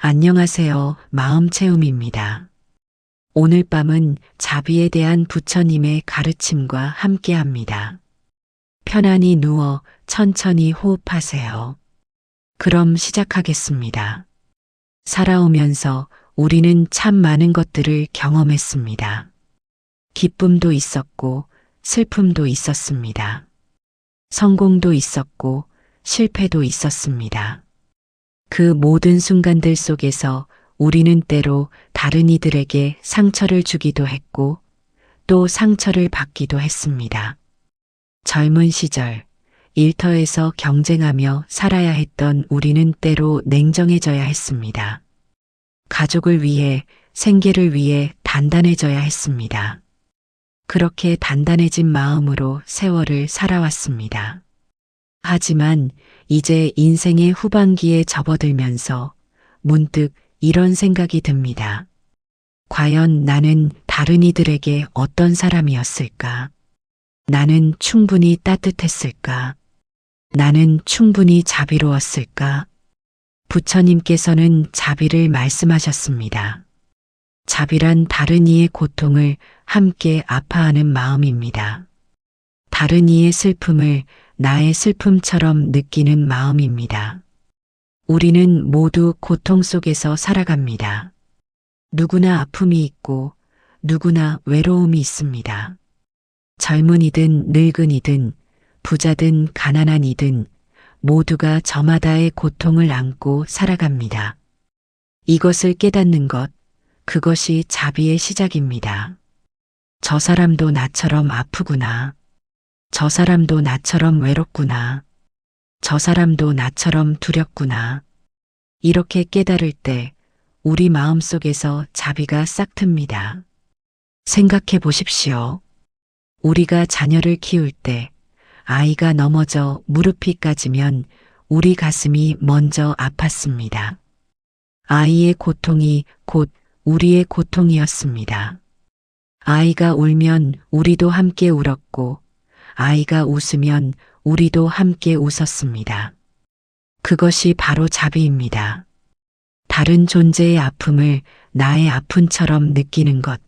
안녕하세요. 마음체험입니다. 오늘 밤은 자비에 대한 부처님의 가르침과 함께합니다. 편안히 누워 천천히 호흡하세요. 그럼 시작하겠습니다. 살아오면서 우리는 참 많은 것들을 경험했습니다. 기쁨도 있었고 슬픔도 있었습니다. 성공도 있었고 실패도 있었습니다. 그 모든 순간들 속에서 우리는 때로 다른 이들에게 상처를 주기도 했고 또 상처를 받기도 했습니다. 젊은 시절 일터에서 경쟁하며 살아야 했던 우리는 때로 냉정해져야 했습니다. 가족을 위해, 생계를 위해 단단해져야 했습니다. 그렇게 단단해진 마음으로 세월을 살아왔습니다. 하지만 이제 인생의 후반기에 접어들면서 문득 이런 생각이 듭니다. 과연 나는 다른 이들에게 어떤 사람이었을까? 나는 충분히 따뜻했을까? 나는 충분히 자비로웠을까? 부처님께서는 자비를 말씀하셨습니다. 자비란 다른 이의 고통을 함께 아파하는 마음입니다. 다른 이의 슬픔을 나의 슬픔처럼 느끼는 마음입니다. 우리는 모두 고통 속에서 살아갑니다. 누구나 아픔이 있고 누구나 외로움이 있습니다. 젊은이든 늙은이든 부자든 가난한이든 모두가 저마다의 고통을 안고 살아갑니다. 이것을 깨닫는 것, 그것이 자비의 시작입니다. 저 사람도 나처럼 아프구나. 저 사람도 나처럼 외롭구나. 저 사람도 나처럼 두렵구나. 이렇게 깨달을 때 우리 마음속에서 자비가 싹 틉니다. 생각해 보십시오. 우리가 자녀를 키울 때 아이가 넘어져 무릎이 까지면 우리 가슴이 먼저 아팠습니다. 아이의 고통이 곧 우리의 고통이었습니다. 아이가 울면 우리도 함께 울었고 아이가 웃으면 우리도 함께 웃었습니다. 그것이 바로 자비입니다. 다른 존재의 아픔을 나의 아픔처럼 느끼는 것.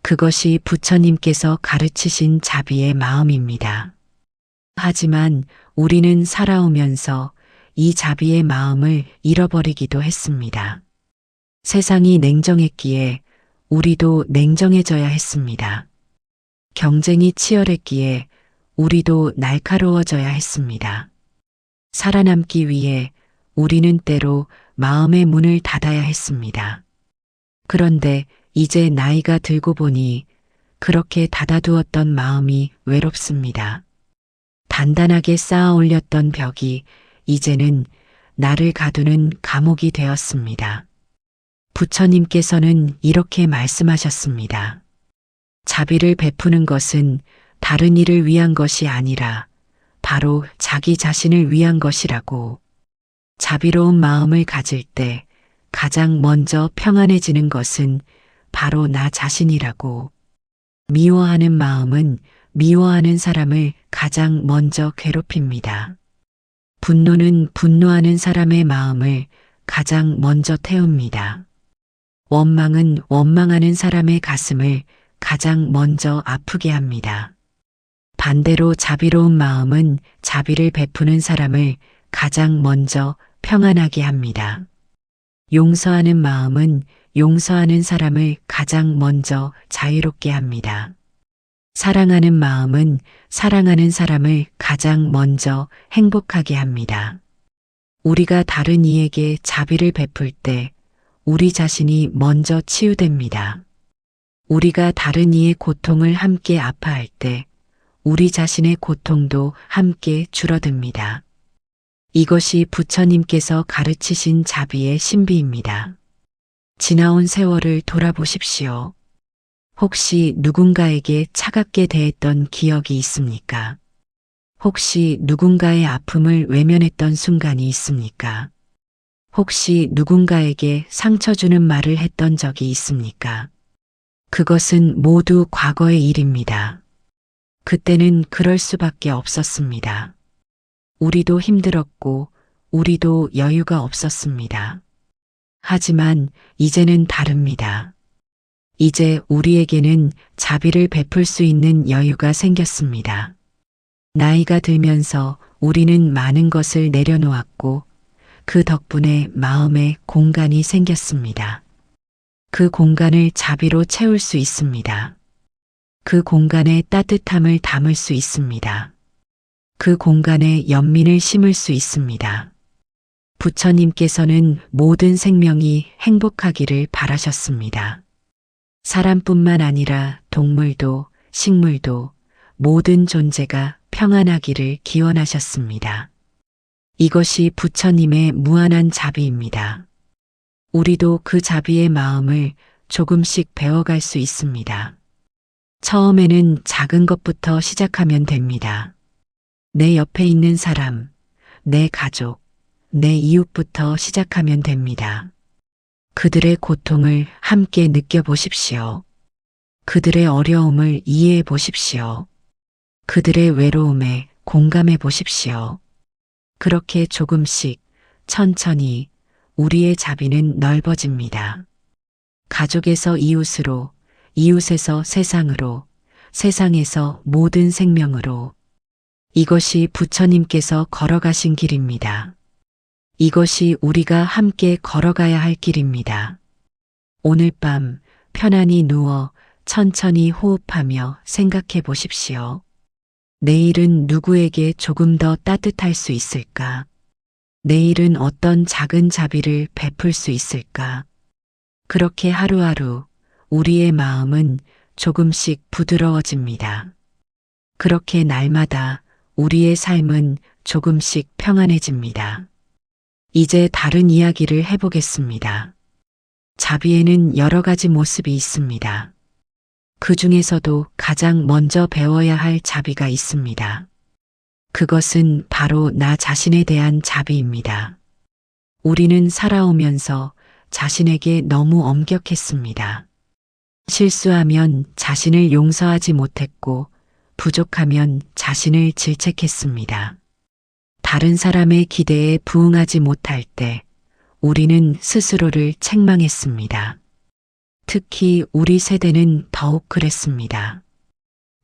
그것이 부처님께서 가르치신 자비의 마음입니다. 하지만 우리는 살아오면서 이 자비의 마음을 잃어버리기도 했습니다. 세상이 냉정했기에 우리도 냉정해져야 했습니다. 경쟁이 치열했기에 우리도 날카로워져야 했습니다. 살아남기 위해 우리는 때로 마음의 문을 닫아야 했습니다. 그런데 이제 나이가 들고 보니 그렇게 닫아두었던 마음이 외롭습니다. 단단하게 쌓아 올렸던 벽이 이제는 나를 가두는 감옥이 되었습니다. 부처님께서는 이렇게 말씀하셨습니다. 자비를 베푸는 것은 다른 이를 위한 것이 아니라 바로 자기 자신을 위한 것이라고. 자비로운 마음을 가질 때 가장 먼저 평안해지는 것은 바로 나 자신이라고. 미워하는 마음은 미워하는 사람을 가장 먼저 괴롭힙니다. 분노는 분노하는 사람의 마음을 가장 먼저 태웁니다. 원망은 원망하는 사람의 가슴을 가장 먼저 아프게 합니다. 반대로 자비로운 마음은 자비를 베푸는 사람을 가장 먼저 평안하게 합니다. 용서하는 마음은 용서하는 사람을 가장 먼저 자유롭게 합니다. 사랑하는 마음은 사랑하는 사람을 가장 먼저 행복하게 합니다. 우리가 다른 이에게 자비를 베풀 때 우리 자신이 먼저 치유됩니다. 우리가 다른 이의 고통을 함께 아파할 때 우리 자신의 고통도 함께 줄어듭니다. 이것이 부처님께서 가르치신 자비의 신비입니다. 지나온 세월을 돌아보십시오. 혹시 누군가에게 차갑게 대했던 기억이 있습니까? 혹시 누군가의 아픔을 외면했던 순간이 있습니까? 혹시 누군가에게 상처 주는 말을 했던 적이 있습니까? 그것은 모두 과거의 일입니다. 그때는 그럴 수밖에 없었습니다. 우리도 힘들었고 우리도 여유가 없었습니다. 하지만 이제는 다릅니다. 이제 우리에게는 자비를 베풀 수 있는 여유가 생겼습니다. 나이가 들면서 우리는 많은 것을 내려놓았고 그 덕분에 마음에 공간이 생겼습니다. 그 공간을 자비로 채울 수 있습니다. 그 공간에 따뜻함을 담을 수 있습니다. 그 공간에 연민을 심을 수 있습니다. 부처님께서는 모든 생명이 행복하기를 바라셨습니다. 사람뿐만 아니라 동물도 식물도 모든 존재가 평안하기를 기원하셨습니다. 이것이 부처님의 무한한 자비입니다. 우리도 그 자비의 마음을 조금씩 배워갈 수 있습니다. 처음에는 작은 것부터 시작하면 됩니다. 내 옆에 있는 사람, 내 가족, 내 이웃부터 시작하면 됩니다. 그들의 고통을 함께 느껴보십시오. 그들의 어려움을 이해해 보십시오. 그들의 외로움에 공감해 보십시오. 그렇게 조금씩 천천히 우리의 자비는 넓어집니다. 가족에서 이웃으로, 이웃에서 세상으로, 세상에서 모든 생명으로. 이것이 부처님께서 걸어가신 길입니다. 이것이 우리가 함께 걸어가야 할 길입니다. 오늘 밤 편안히 누워 천천히 호흡하며 생각해 보십시오. 내일은 누구에게 조금 더 따뜻할 수 있을까? 내일은 어떤 작은 자비를 베풀 수 있을까? 그렇게 하루하루 우리의 마음은 조금씩 부드러워집니다. 그렇게 날마다 우리의 삶은 조금씩 평안해집니다. 이제 다른 이야기를 해보겠습니다. 자비에는 여러 가지 모습이 있습니다. 그 중에서도 가장 먼저 배워야 할 자비가 있습니다. 그것은 바로 나 자신에 대한 자비입니다. 우리는 살아오면서 자신에게 너무 엄격했습니다. 실수하면 자신을 용서하지 못했고 부족하면 자신을 질책했습니다. 다른 사람의 기대에 부응하지 못할 때 우리는 스스로를 책망했습니다. 특히 우리 세대는 더욱 그랬습니다.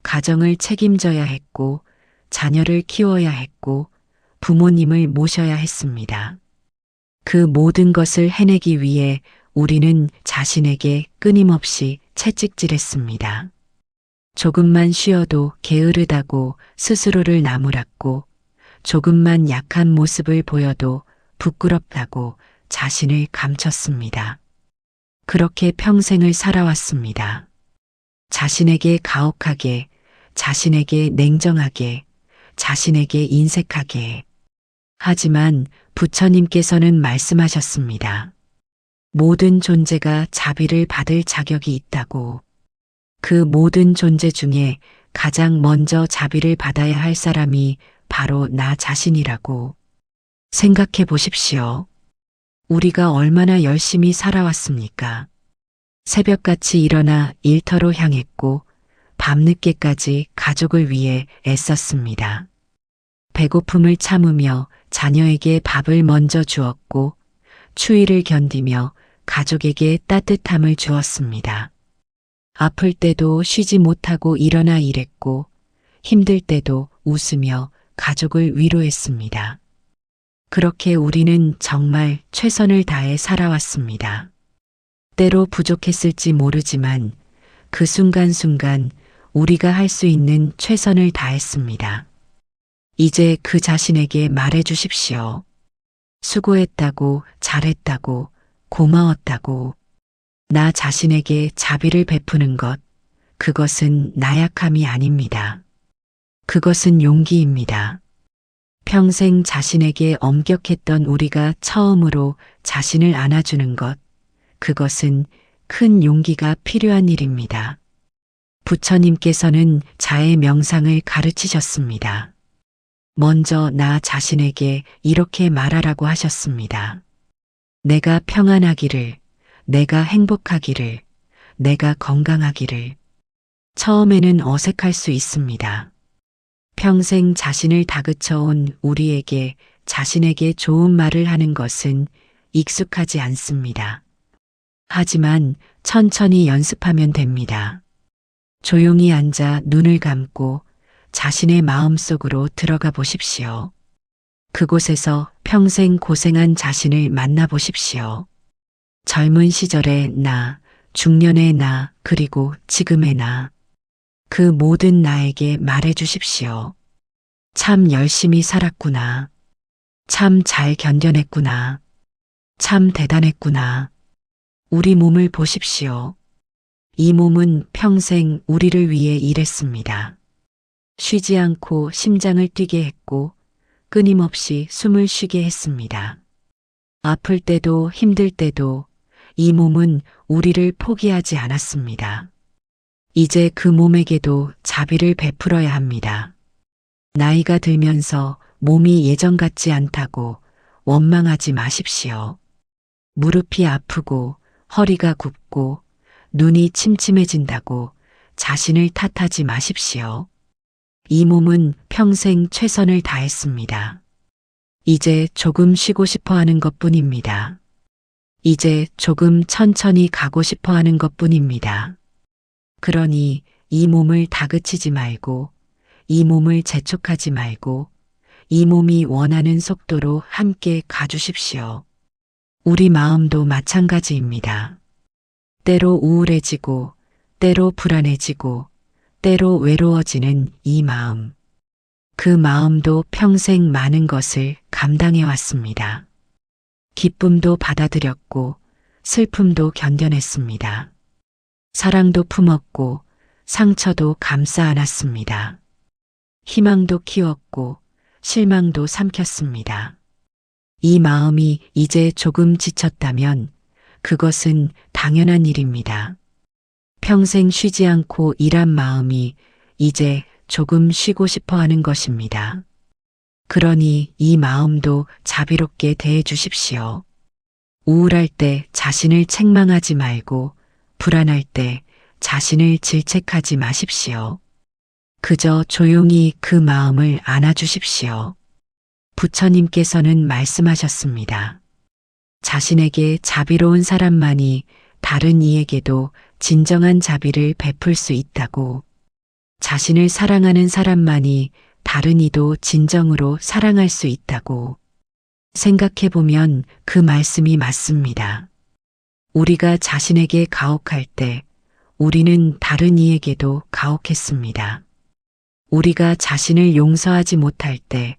가정을 책임져야 했고 자녀를 키워야 했고 부모님을 모셔야 했습니다. 그 모든 것을 해내기 위해 우리는 자신에게 끊임없이 채찍질했습니다. 조금만 쉬어도 게으르다고 스스로를 나무랐고 조금만 약한 모습을 보여도 부끄럽다고 자신을 감췄습니다. 그렇게 평생을 살아왔습니다. 자신에게 가혹하게, 자신에게 냉정하게, 자신에게 인색하게. 하지만 부처님께서는 말씀하셨습니다. 모든 존재가 자비를 받을 자격이 있다고. 그 모든 존재 중에 가장 먼저 자비를 받아야 할 사람이 바로 나 자신이라고. 생각해 보십시오. 우리가 얼마나 열심히 살아왔습니까? 새벽같이 일어나 일터로 향했고 밤늦게까지 가족을 위해 애썼습니다. 배고픔을 참으며 자녀에게 밥을 먼저 주었고 추위를 견디며 가족에게 따뜻함을 주었습니다. 아플 때도 쉬지 못하고 일어나 일했고 힘들 때도 웃으며 가족을 위로했습니다. 그렇게 우리는 정말 최선을 다해 살아왔습니다. 때로 부족했을지 모르지만 그 순간순간 우리가 할 수 있는 최선을 다했습니다. 이제 그 자신에게 말해 주십시오. 수고했다고, 잘했다고, 고마웠다고. 나 자신에게 자비를 베푸는 것, 그것은 나약함이 아닙니다. 그것은 용기입니다. 평생 자신에게 엄격했던 우리가 처음으로 자신을 안아주는 것, 그것은 큰 용기가 필요한 일입니다. 부처님께서는 자의 명상을 가르치셨습니다. 먼저 나 자신에게 이렇게 말하라고 하셨습니다. 내가 평안하기를, 내가 행복하기를, 내가 건강하기를. 처음에는 어색할 수 있습니다. 평생 자신을 다그쳐온 우리에게 자신에게 좋은 말을 하는 것은 익숙하지 않습니다. 하지만 천천히 연습하면 됩니다. 조용히 앉아 눈을 감고 자신의 마음속으로 들어가 보십시오. 그곳에서 평생 고생한 자신을 만나보십시오. 젊은 시절의 나, 중년의 나, 그리고 지금의 나. 그 모든 나에게 말해 주십시오. 참 열심히 살았구나. 참 잘 견뎌냈구나. 참 대단했구나. 우리 몸을 보십시오. 이 몸은 평생 우리를 위해 일했습니다. 쉬지 않고 심장을 뛰게 했고 끊임없이 숨을 쉬게 했습니다. 아플 때도 힘들 때도 이 몸은 우리를 포기하지 않았습니다. 이제 그 몸에게도 자비를 베풀어야 합니다. 나이가 들면서 몸이 예전 같지 않다고 원망하지 마십시오. 무릎이 아프고 허리가 굽고 눈이 침침해진다고 자신을 탓하지 마십시오. 이 몸은 평생 최선을 다했습니다. 이제 조금 쉬고 싶어 하는 것뿐입니다. 이제 조금 천천히 가고 싶어 하는 것뿐입니다. 그러니 이 몸을 다그치지 말고 이 몸을 재촉하지 말고 이 몸이 원하는 속도로 함께 가주십시오. 우리 마음도 마찬가지입니다. 때로 우울해지고 때로 불안해지고 때로 외로워지는 이 마음. 그 마음도 평생 많은 것을 감당해 왔습니다. 기쁨도 받아들였고 슬픔도 견뎌냈습니다. 사랑도 품었고 상처도 감싸 안았습니다. 희망도 키웠고 실망도 삼켰습니다. 이 마음이 이제 조금 지쳤다면 그것은 당연한 일입니다. 평생 쉬지 않고 일한 마음이 이제 조금 쉬고 싶어 하는 것입니다. 그러니 이 마음도 자비롭게 대해 주십시오. 우울할 때 자신을 책망하지 말고 불안할 때 자신을 질책하지 마십시오. 그저 조용히 그 마음을 안아주십시오. 부처님께서는 말씀하셨습니다. 자신에게 자비로운 사람만이 다른 이에게도 진정한 자비를 베풀 수 있다고. 자신을 사랑하는 사람만이 다른 이도 진정으로 사랑할 수 있다고. 생각해보면 그 말씀이 맞습니다. 우리가 자신에게 가혹할 때 우리는 다른 이에게도 가혹했습니다. 우리가 자신을 용서하지 못할 때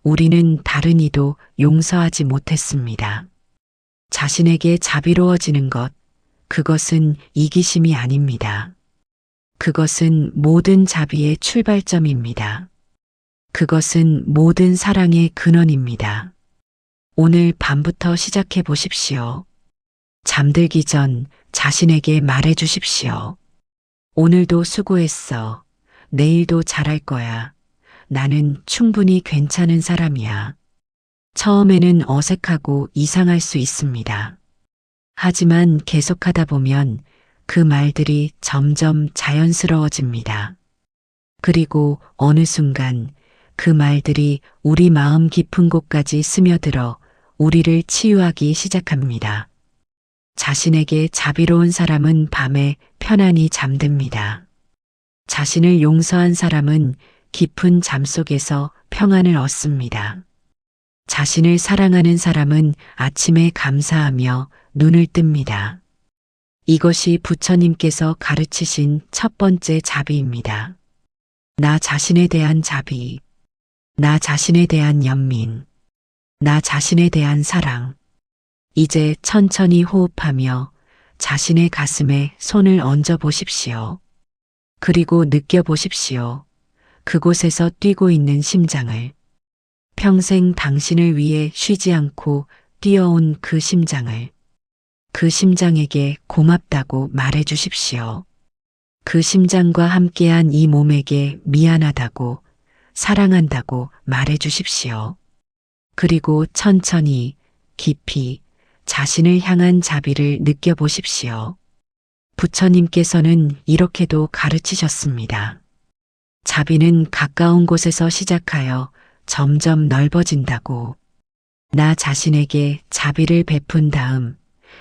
우리는 다른 이도 용서하지 못했습니다. 자신에게 자비로워지는 것, 그것은 이기심이 아닙니다. 그것은 모든 자비의 출발점입니다. 그것은 모든 사랑의 근원입니다. 오늘 밤부터 시작해 보십시오. 잠들기 전 자신에게 말해 주십시오. 오늘도 수고했어. 내일도 잘할 거야. 나는 충분히 괜찮은 사람이야. 처음에는 어색하고 이상할 수 있습니다. 하지만 계속하다 보면 그 말들이 점점 자연스러워집니다. 그리고 어느 순간 그 말들이 우리 마음 깊은 곳까지 스며들어 우리를 치유하기 시작합니다. 자신에게 자비로운 사람은 밤에 편안히 잠듭니다. 자신을 용서한 사람은 깊은 잠 속에서 평안을 얻습니다. 자신을 사랑하는 사람은 아침에 감사하며 눈을 뜹니다. 이것이 부처님께서 가르치신 첫 번째 자비입니다. 나 자신에 대한 자비, 나 자신에 대한 연민, 나 자신에 대한 사랑. 이제 천천히 호흡하며 자신의 가슴에 손을 얹어 보십시오. 그리고 느껴보십시오. 그곳에서 뛰고 있는 심장을. 평생 당신을 위해 쉬지 않고 뛰어온 그 심장을. 그 심장에게 고맙다고 말해 주십시오. 그 심장과 함께한 이 몸에게 미안하다고, 사랑한다고 말해 주십시오. 그리고 천천히, 깊이 자신을 향한 자비를 느껴보십시오. 부처님께서는 이렇게도 가르치셨습니다. 자비는 가까운 곳에서 시작하여 점점 넓어진다고. 나 자신에게 자비를 베푼 다음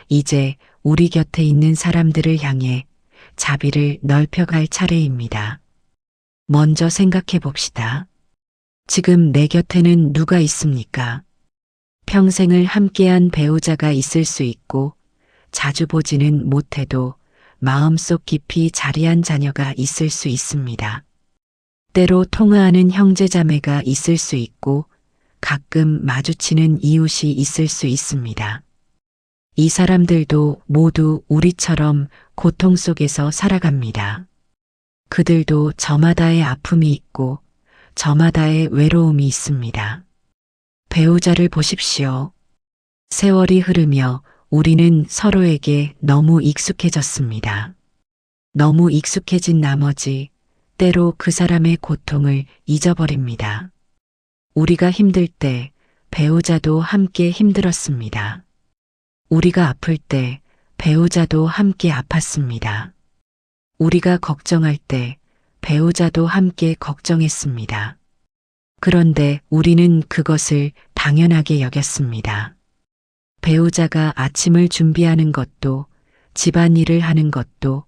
이제 우리 곁에 있는 사람들을 향해 자비를 넓혀갈 차례입니다. 먼저 생각해 봅시다. 지금 내 곁에는 누가 있습니까? 평생을 함께한 배우자가 있을 수 있고 자주 보지는 못해도 마음속 깊이 자리한 자녀가 있을 수 있습니다. 때로 통화하는 형제자매가 있을 수 있고 가끔 마주치는 이웃이 있을 수 있습니다. 이 사람들도 모두 우리처럼 고통 속에서 살아갑니다. 그들도 저마다의 아픔이 있고 저마다의 외로움이 있습니다. 배우자를 보십시오. 세월이 흐르며 우리는 서로에게 너무 익숙해졌습니다. 너무 익숙해진 나머지 때로 그 사람의 고통을 잊어버립니다. 우리가 힘들 때 배우자도 함께 힘들었습니다. 우리가 아플 때 배우자도 함께 아팠습니다. 우리가 걱정할 때 배우자도 함께 걱정했습니다. 그런데 우리는 그것을 당연하게 여겼습니다. 배우자가 아침을 준비하는 것도, 집안일을 하는 것도,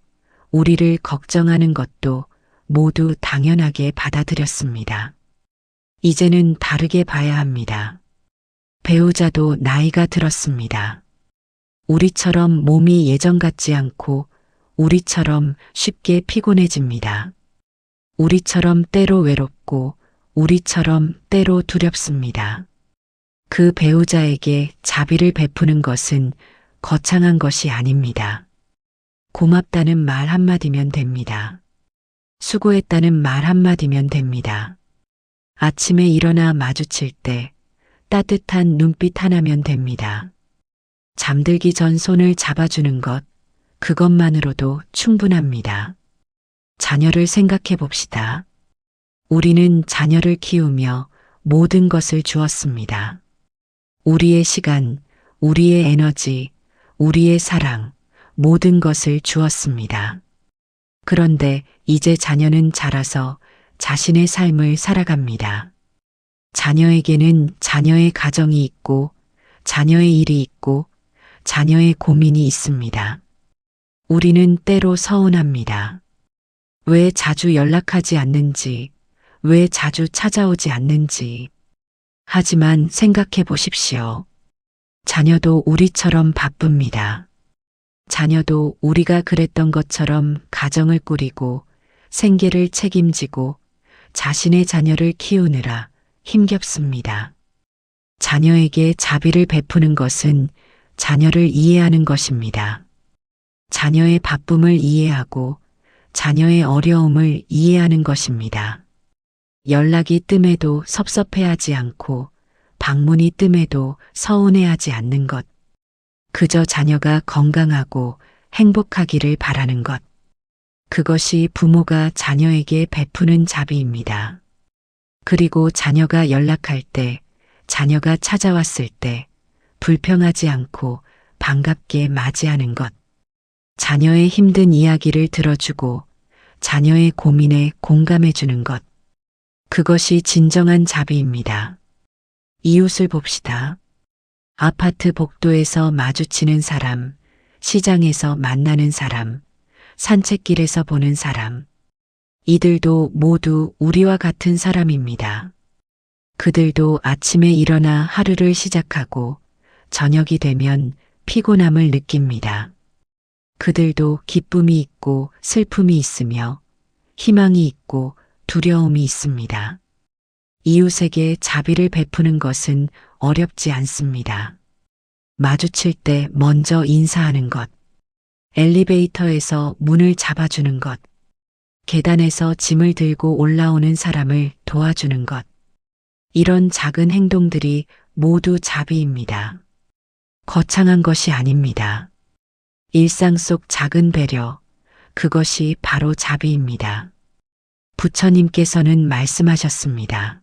우리를 걱정하는 것도 모두 당연하게 받아들였습니다. 이제는 다르게 봐야 합니다. 배우자도 나이가 들었습니다. 우리처럼 몸이 예전 같지 않고 우리처럼 쉽게 피곤해집니다. 우리처럼 때로 외롭고 우리처럼 때로 두렵습니다. 그 배우자에게 자비를 베푸는 것은 거창한 것이 아닙니다. 고맙다는 말 한마디면 됩니다. 수고했다는 말 한마디면 됩니다. 아침에 일어나 마주칠 때 따뜻한 눈빛 하나면 됩니다. 잠들기 전 손을 잡아주는 것, 그것만으로도 충분합니다. 자녀를 생각해 봅시다. 우리는 자녀를 키우며 모든 것을 주었습니다. 우리의 시간, 우리의 에너지, 우리의 사랑, 모든 것을 주었습니다. 그런데 이제 자녀는 자라서 자신의 삶을 살아갑니다. 자녀에게는 자녀의 가정이 있고, 자녀의 일이 있고, 자녀의 고민이 있습니다. 우리는 때로 서운합니다. 왜 자주 연락하지 않는지, 왜 자주 찾아오지 않는지. 하지만 생각해 보십시오. 자녀도 우리처럼 바쁩니다. 자녀도 우리가 그랬던 것처럼 가정을 꾸리고 생계를 책임지고 자신의 자녀를 키우느라 힘겹습니다. 자녀에게 자비를 베푸는 것은 자녀를 이해하는 것입니다. 자녀의 바쁨을 이해하고 자녀의 어려움을 이해하는 것입니다. 연락이 뜸해도 섭섭해하지 않고 방문이 뜸해도 서운해하지 않는 것. 그저 자녀가 건강하고 행복하기를 바라는 것. 그것이 부모가 자녀에게 베푸는 자비입니다. 그리고 자녀가 연락할 때, 자녀가 찾아왔을 때 불평하지 않고 반갑게 맞이하는 것. 자녀의 힘든 이야기를 들어주고 자녀의 고민에 공감해주는 것. 그것이 진정한 자비입니다. 이웃을 봅시다. 아파트 복도에서 마주치는 사람, 시장에서 만나는 사람, 산책길에서 보는 사람. 이들도 모두 우리와 같은 사람입니다. 그들도 아침에 일어나 하루를 시작하고 저녁이 되면 피곤함을 느낍니다. 그들도 기쁨이 있고 슬픔이 있으며 희망이 있고 두려움이 있습니다. 이웃에게 자비를 베푸는 것은 어렵지 않습니다. 마주칠 때 먼저 인사하는 것, 엘리베이터에서 문을 잡아주는 것, 계단에서 짐을 들고 올라오는 사람을 도와주는 것. 이런 작은 행동들이 모두 자비입니다. 거창한 것이 아닙니다. 일상 속 작은 배려, 그것이 바로 자비입니다. 부처님께서는 말씀하셨습니다.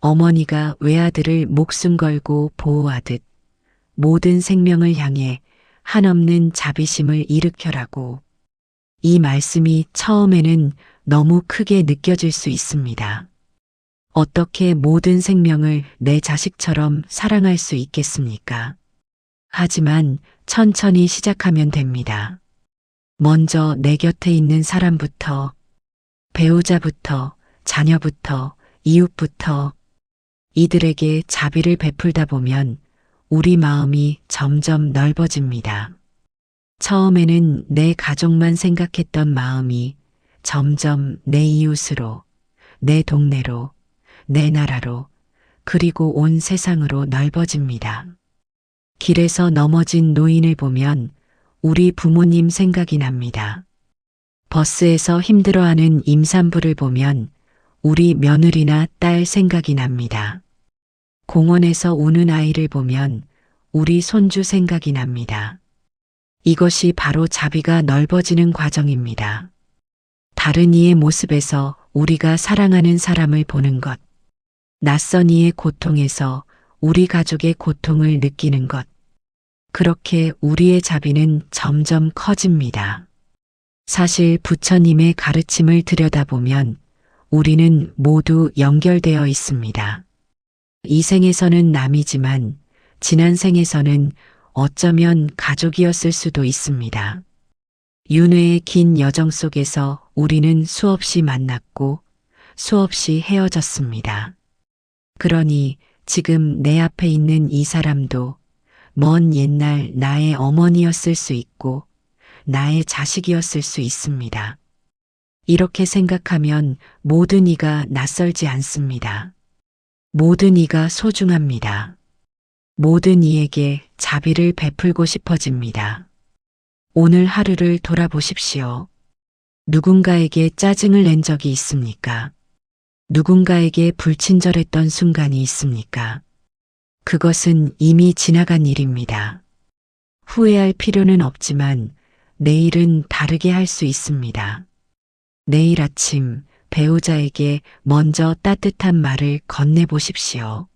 어머니가 외아들을 목숨 걸고 보호하듯 모든 생명을 향해 한없는 자비심을 일으켜라고. 이 말씀이 처음에는 너무 크게 느껴질 수 있습니다. 어떻게 모든 생명을 내 자식처럼 사랑할 수 있겠습니까? 하지만 천천히 시작하면 됩니다. 먼저 내 곁에 있는 사람부터, 배우자부터, 자녀부터, 이웃부터 이들에게 자비를 베풀다 보면 우리 마음이 점점 넓어집니다. 처음에는 내 가족만 생각했던 마음이 점점 내 이웃으로, 내 동네로, 내 나라로, 그리고 온 세상으로 넓어집니다. 길에서 넘어진 노인을 보면 우리 부모님 생각이 납니다. 버스에서 힘들어하는 임산부를 보면 우리 며느리나 딸 생각이 납니다. 공원에서 우는 아이를 보면 우리 손주 생각이 납니다. 이것이 바로 자비가 넓어지는 과정입니다. 다른 이의 모습에서 우리가 사랑하는 사람을 보는 것, 낯선 이의 고통에서 우리 가족의 고통을 느끼는 것, 그렇게 우리의 자비는 점점 커집니다. 사실 부처님의 가르침을 들여다보면 우리는 모두 연결되어 있습니다. 이 생에서는 남이지만 지난 생에서는 어쩌면 가족이었을 수도 있습니다. 윤회의 긴 여정 속에서 우리는 수없이 만났고 수없이 헤어졌습니다. 그러니 지금 내 앞에 있는 이 사람도 먼 옛날 나의 어머니였을 수 있고 나의 자식이었을 수 있습니다. 이렇게 생각하면 모든 이가 낯설지 않습니다. 모든 이가 소중합니다. 모든 이에게 자비를 베풀고 싶어집니다. 오늘 하루를 돌아보십시오. 누군가에게 짜증을 낸 적이 있습니까? 누군가에게 불친절했던 순간이 있습니까? 그것은 이미 지나간 일입니다. 후회할 필요는 없지만 내일은 다르게 할 수 있습니다. 내일 아침 배우자에게 먼저 따뜻한 말을 건네보십시오.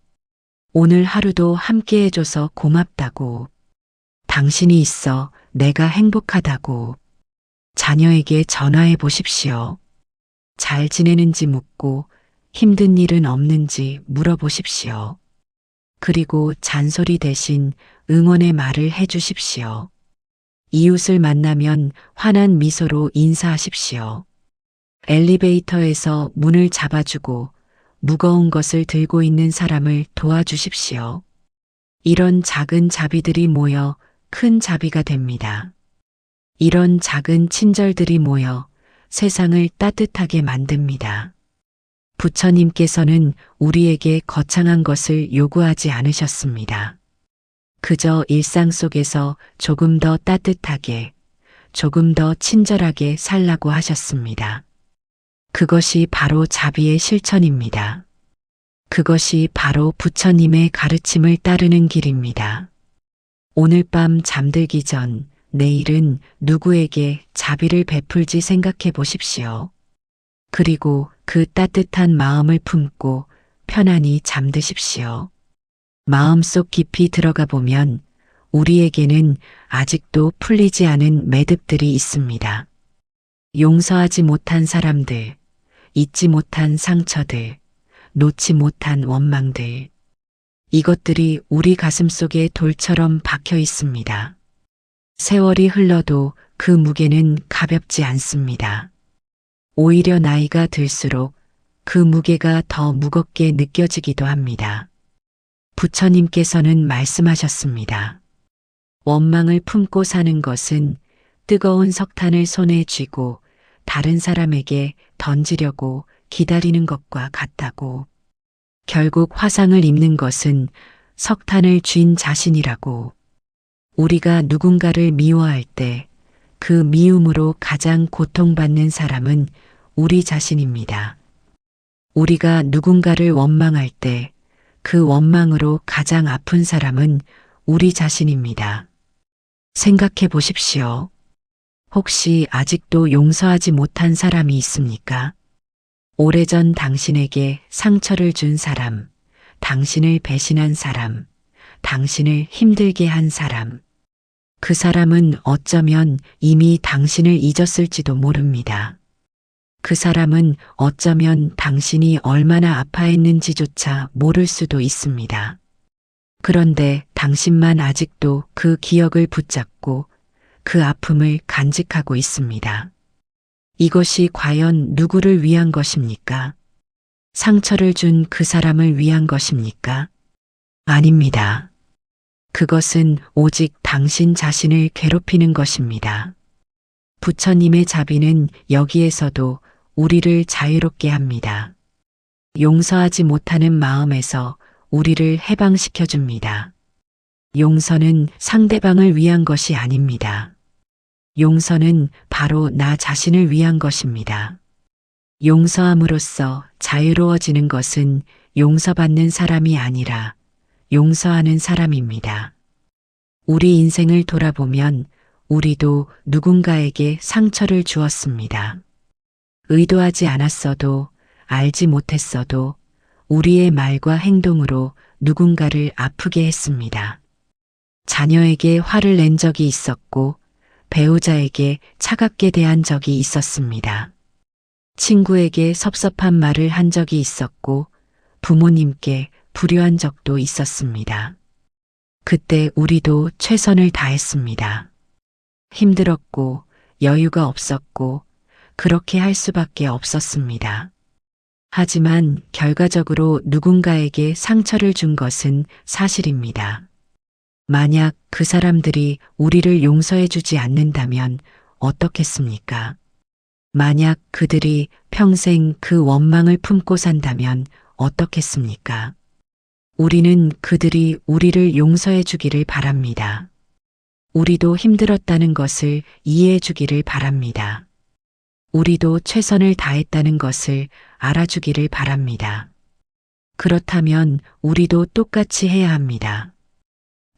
오늘 하루도 함께 해줘서 고맙다고. 당신이 있어 내가 행복하다고. 자녀에게 전화해 보십시오. 잘 지내는지 묻고 힘든 일은 없는지 물어보십시오. 그리고 잔소리 대신 응원의 말을 해주십시오. 이웃을 만나면 환한 미소로 인사하십시오. 엘리베이터에서 문을 잡아주고 무거운 것을 들고 있는 사람을 도와주십시오. 이런 작은 자비들이 모여 큰 자비가 됩니다. 이런 작은 친절들이 모여 세상을 따뜻하게 만듭니다. 부처님께서는 우리에게 거창한 것을 요구하지 않으셨습니다. 그저 일상 속에서 조금 더 따뜻하게, 조금 더 친절하게 살라고 하셨습니다. 그것이 바로 자비의 실천입니다. 그것이 바로 부처님의 가르침을 따르는 길입니다. 오늘 밤 잠들기 전 내일은 누구에게 자비를 베풀지 생각해 보십시오. 그리고 그 따뜻한 마음을 품고 편안히 잠드십시오. 마음속 깊이 들어가 보면 우리에게는 아직도 풀리지 않은 매듭들이 있습니다. 용서하지 못한 사람들, 잊지 못한 상처들, 놓지 못한 원망들. 이것들이 우리 가슴 속에 돌처럼 박혀 있습니다. 세월이 흘러도 그 무게는 가볍지 않습니다. 오히려 나이가 들수록 그 무게가 더 무겁게 느껴지기도 합니다. 부처님께서는 말씀하셨습니다. 원망을 품고 사는 것은 뜨거운 석탄을 손에 쥐고 다른 사람에게 던지려고 기다리는 것과 같다고. 결국 화상을 입는 것은 석탄을 쥔 자신이라고. 우리가 누군가를 미워할 때 그 미움으로 가장 고통받는 사람은 우리 자신입니다. 우리가 누군가를 원망할 때 그 원망으로 가장 아픈 사람은 우리 자신입니다. 생각해 보십시오. 혹시 아직도 용서하지 못한 사람이 있습니까? 오래전 당신에게 상처를 준 사람, 당신을 배신한 사람, 당신을 힘들게 한 사람. 그 사람은 어쩌면 이미 당신을 잊었을지도 모릅니다. 그 사람은 어쩌면 당신이 얼마나 아파했는지조차 모를 수도 있습니다. 그런데 당신만 아직도 그 기억을 붙잡고 그 아픔을 간직하고 있습니다. 이것이 과연 누구를 위한 것입니까? 상처를 준 그 사람을 위한 것입니까? 아닙니다. 그것은 오직 당신 자신을 괴롭히는 것입니다. 부처님의 자비는 여기에서도 우리를 자유롭게 합니다. 용서하지 못하는 마음에서 우리를 해방시켜 줍니다. 용서는 상대방을 위한 것이 아닙니다. 용서는 바로 나 자신을 위한 것입니다. 용서함으로써 자유로워지는 것은 용서받는 사람이 아니라 용서하는 사람입니다. 우리 인생을 돌아보면 우리도 누군가에게 상처를 주었습니다. 의도하지 않았어도 알지 못했어도 우리의 말과 행동으로 누군가를 아프게 했습니다. 자녀에게 화를 낸 적이 있었고 배우자에게 차갑게 대한 적이 있었습니다. 친구에게 섭섭한 말을 한 적이 있었고 부모님께 불효한 적도 있었습니다. 그때 우리도 최선을 다했습니다. 힘들었고 여유가 없었고 그렇게 할 수밖에 없었습니다. 하지만 결과적으로 누군가에게 상처를 준 것은 사실입니다. 만약 그 사람들이 우리를 용서해 주지 않는다면 어떻겠습니까? 만약 그들이 평생 그 원망을 품고 산다면 어떻겠습니까? 우리는 그들이 우리를 용서해 주기를 바랍니다. 우리도 힘들었다는 것을 이해해 주기를 바랍니다. 우리도 최선을 다했다는 것을 알아주기를 바랍니다. 그렇다면 우리도 똑같이 해야 합니다.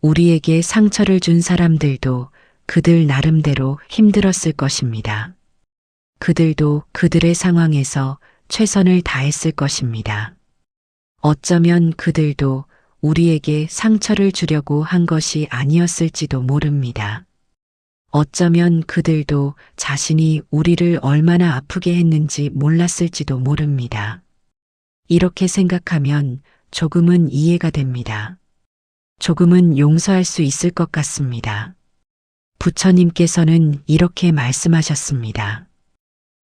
우리에게 상처를 준 사람들도 그들 나름대로 힘들었을 것입니다. 그들도 그들의 상황에서 최선을 다했을 것입니다. 어쩌면 그들도 우리에게 상처를 주려고 한 것이 아니었을지도 모릅니다. 어쩌면 그들도 자신이 우리를 얼마나 아프게 했는지 몰랐을지도 모릅니다. 이렇게 생각하면 조금은 이해가 됩니다. 조금은 용서할 수 있을 것 같습니다. 부처님께서는 이렇게 말씀하셨습니다.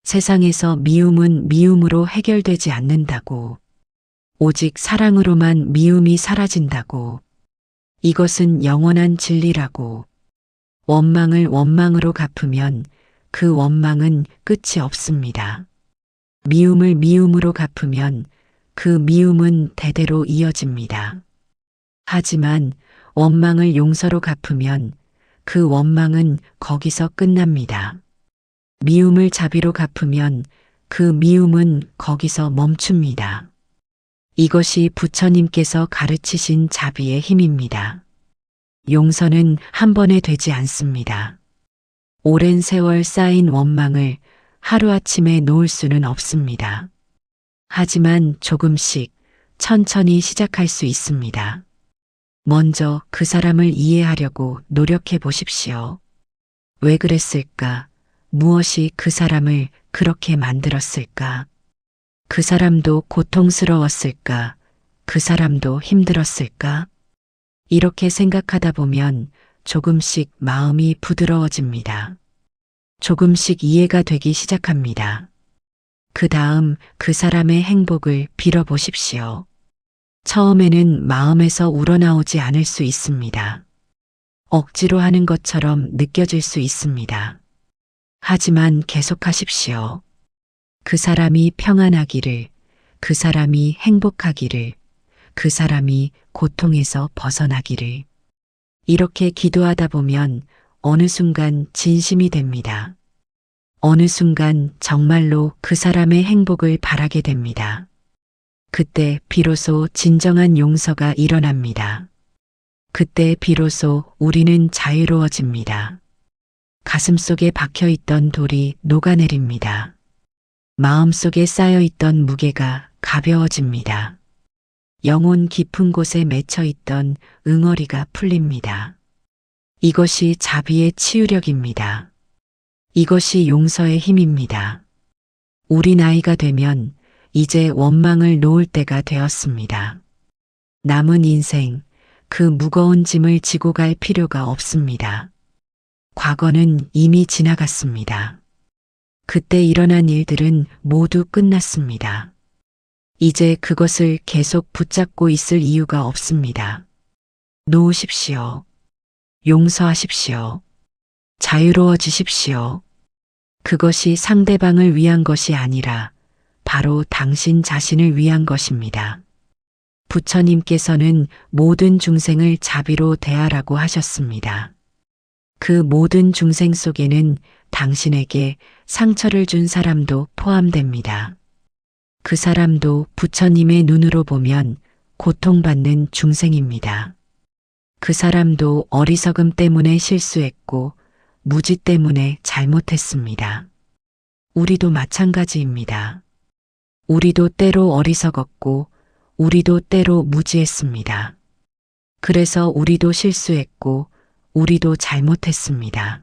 세상에서 미움은 미움으로 해결되지 않는다고. 오직 사랑으로만 미움이 사라진다고. 이것은 영원한 진리라고. 원망을 원망으로 갚으면 그 원망은 끝이 없습니다. 미움을 미움으로 갚으면 그 미움은 대대로 이어집니다. 하지만 원망을 용서로 갚으면 그 원망은 거기서 끝납니다. 미움을 자비로 갚으면 그 미움은 거기서 멈춥니다. 이것이 부처님께서 가르치신 자비의 힘입니다. 용서는 한 번에 되지 않습니다. 오랜 세월 쌓인 원망을 하루아침에 놓을 수는 없습니다. 하지만 조금씩 천천히 시작할 수 있습니다. 먼저 그 사람을 이해하려고 노력해 보십시오. 왜 그랬을까? 무엇이 그 사람을 그렇게 만들었을까? 그 사람도 고통스러웠을까? 그 사람도 힘들었을까? 이렇게 생각하다 보면 조금씩 마음이 부드러워집니다. 조금씩 이해가 되기 시작합니다. 그 다음 그 사람의 행복을 빌어보십시오. 처음에는 마음에서 우러나오지 않을 수 있습니다. 억지로 하는 것처럼 느껴질 수 있습니다. 하지만 계속하십시오. 그 사람이 평안하기를, 그 사람이 행복하기를, 그 사람이 고통에서 벗어나기를. 이렇게 기도하다 보면 어느 순간 진심이 됩니다. 어느 순간 정말로 그 사람의 행복을 바라게 됩니다. 그때 비로소 진정한 용서가 일어납니다. 그때 비로소 우리는 자유로워집니다. 가슴속에 박혀있던 돌이 녹아내립니다. 마음속에 쌓여있던 무게가 가벼워집니다. 영혼 깊은 곳에 맺혀있던 응어리가 풀립니다. 이것이 자비의 치유력입니다. 이것이 용서의 힘입니다. 우리 나이가 되면 이제 원망을 놓을 때가 되었습니다. 남은 인생, 그 무거운 짐을 지고 갈 필요가 없습니다. 과거는 이미 지나갔습니다. 그때 일어난 일들은 모두 끝났습니다. 이제 그것을 계속 붙잡고 있을 이유가 없습니다. 놓으십시오. 용서하십시오. 자유로워지십시오. 그것이 상대방을 위한 것이 아니라 바로 당신 자신을 위한 것입니다. 부처님께서는 모든 중생을 자비로 대하라고 하셨습니다. 그 모든 중생 속에는 당신에게 상처를 준 사람도 포함됩니다. 그 사람도 부처님의 눈으로 보면 고통받는 중생입니다. 그 사람도 어리석음 때문에 실수했고 무지 때문에 잘못했습니다. 우리도 마찬가지입니다. 우리도 때로 어리석었고 우리도 때로 무지했습니다. 그래서 우리도 실수했고 우리도 잘못했습니다.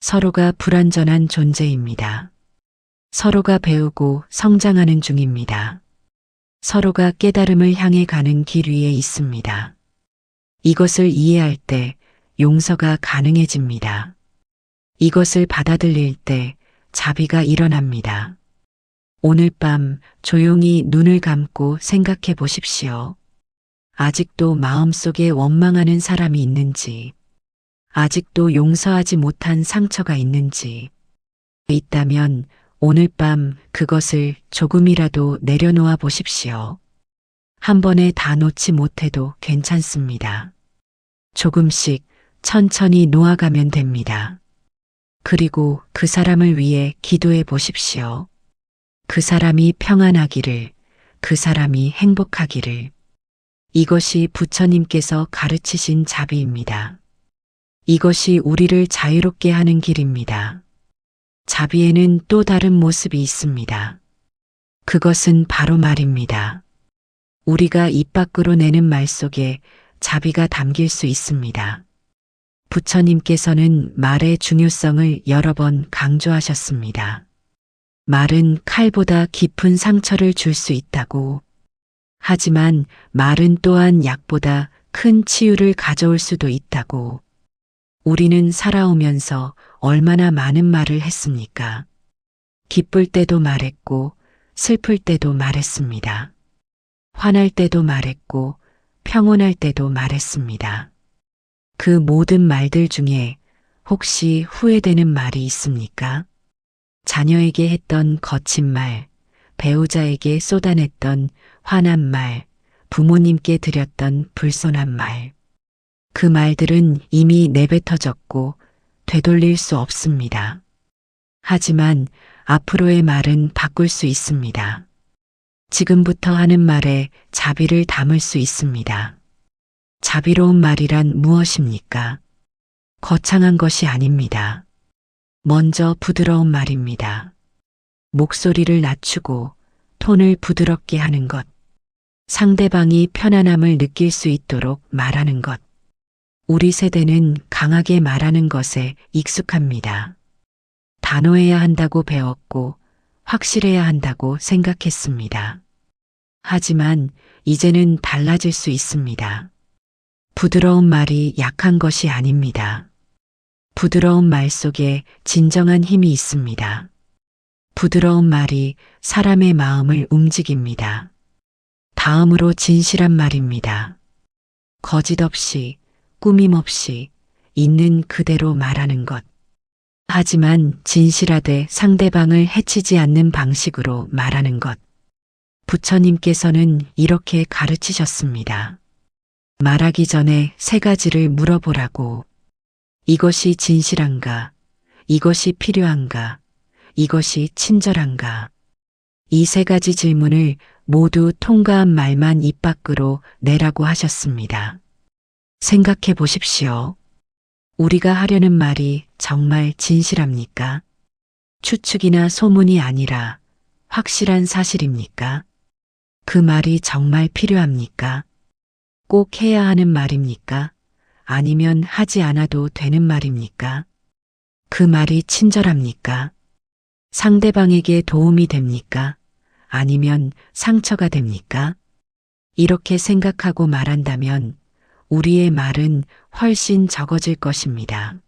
서로가 불완전한 존재입니다. 서로가 배우고 성장하는 중입니다. 서로가 깨달음을 향해 가는 길 위에 있습니다. 이것을 이해할 때 용서가 가능해집니다. 이것을 받아들일 때 자비가 일어납니다. 오늘 밤 조용히 눈을 감고 생각해 보십시오. 아직도 마음속에 원망하는 사람이 있는지, 아직도 용서하지 못한 상처가 있는지, 있다면 오늘 밤 그것을 조금이라도 내려놓아 보십시오. 한 번에 다 놓지 못해도 괜찮습니다. 조금씩 천천히 놓아가면 됩니다. 그리고 그 사람을 위해 기도해 보십시오. 그 사람이 평안하기를, 그 사람이 행복하기를. 이것이 부처님께서 가르치신 자비입니다. 이것이 우리를 자유롭게 하는 길입니다. 자비에는 또 다른 모습이 있습니다. 그것은 바로 말입니다. 우리가 입 밖으로 내는 말 속에 자비가 담길 수 있습니다. 부처님께서는 말의 중요성을 여러 번 강조하셨습니다. 말은 칼보다 깊은 상처를 줄 수 있다고. 하지만 말은 또한 약보다 큰 치유를 가져올 수도 있다고. 우리는 살아오면서 얼마나 많은 말을 했습니까? 기쁠 때도 말했고, 슬플 때도 말했습니다. 화날 때도 말했고, 평온할 때도 말했습니다. 그 모든 말들 중에 혹시 후회되는 말이 있습니까? 자녀에게 했던 거친 말, 배우자에게 쏟아냈던 화난 말, 부모님께 드렸던 불손한 말. 그 말들은 이미 내뱉어졌고 되돌릴 수 없습니다. 하지만 앞으로의 말은 바꿀 수 있습니다. 지금부터 하는 말에 자비를 담을 수 있습니다. 자비로운 말이란 무엇입니까? 거창한 것이 아닙니다. 먼저 부드러운 말입니다. 목소리를 낮추고 톤을 부드럽게 하는 것. 상대방이 편안함을 느낄 수 있도록 말하는 것. 우리 세대는 강하게 말하는 것에 익숙합니다. 단호해야 한다고 배웠고 확실해야 한다고 생각했습니다. 하지만 이제는 달라질 수 있습니다. 부드러운 말이 약한 것이 아닙니다. 부드러운 말 속에 진정한 힘이 있습니다. 부드러운 말이 사람의 마음을 움직입니다. 다음으로 진실한 말입니다. 거짓 없이, 꾸밈 없이, 있는 그대로 말하는 것. 하지만 진실하되 상대방을 해치지 않는 방식으로 말하는 것. 부처님께서는 이렇게 가르치셨습니다. 말하기 전에 세 가지를 물어보라고. 이것이 진실한가? 이것이 필요한가? 이것이 친절한가? 이 세 가지 질문을 모두 통과한 말만 입 밖으로 내라고 하셨습니다. 생각해 보십시오. 우리가 하려는 말이 정말 진실합니까? 추측이나 소문이 아니라 확실한 사실입니까? 그 말이 정말 필요합니까? 꼭 해야 하는 말입니까? 아니면 하지 않아도 되는 말입니까? 그 말이 친절합니까? 상대방에게 도움이 됩니까? 아니면 상처가 됩니까? 이렇게 생각하고 말한다면 우리의 말은 훨씬 적어질 것입니다.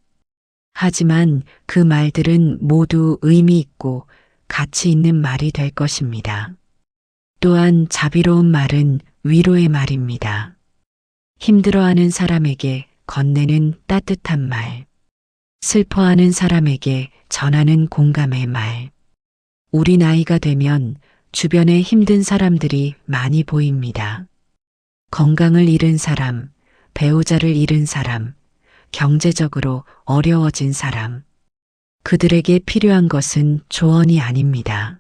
하지만 그 말들은 모두 의미 있고 가치 있는 말이 될 것입니다. 또한 자비로운 말은 위로의 말입니다. 힘들어하는 사람에게 건네는 따뜻한 말, 슬퍼하는 사람에게 전하는 공감의 말. 우리 나이가 되면 주변에 힘든 사람들이 많이 보입니다. 건강을 잃은 사람, 배우자를 잃은 사람, 경제적으로 어려워진 사람. 그들에게 필요한 것은 조언이 아닙니다.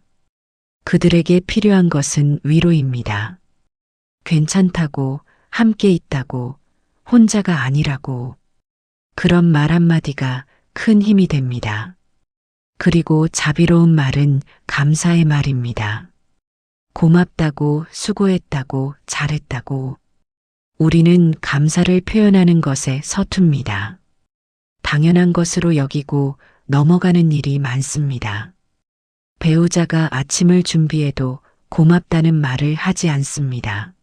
그들에게 필요한 것은 위로입니다. 괜찮다고, 함께 있다고, 혼자가 아니라고. 그런 말 한마디가 큰 힘이 됩니다. 그리고 자비로운 말은 감사의 말입니다. 고맙다고, 수고했다고, 잘했다고. 우리는 감사를 표현하는 것에 서툽니다. 당연한 것으로 여기고 넘어가는 일이 많습니다. 배우자가 아침을 준비해도 고맙다는 말을 하지 않습니다.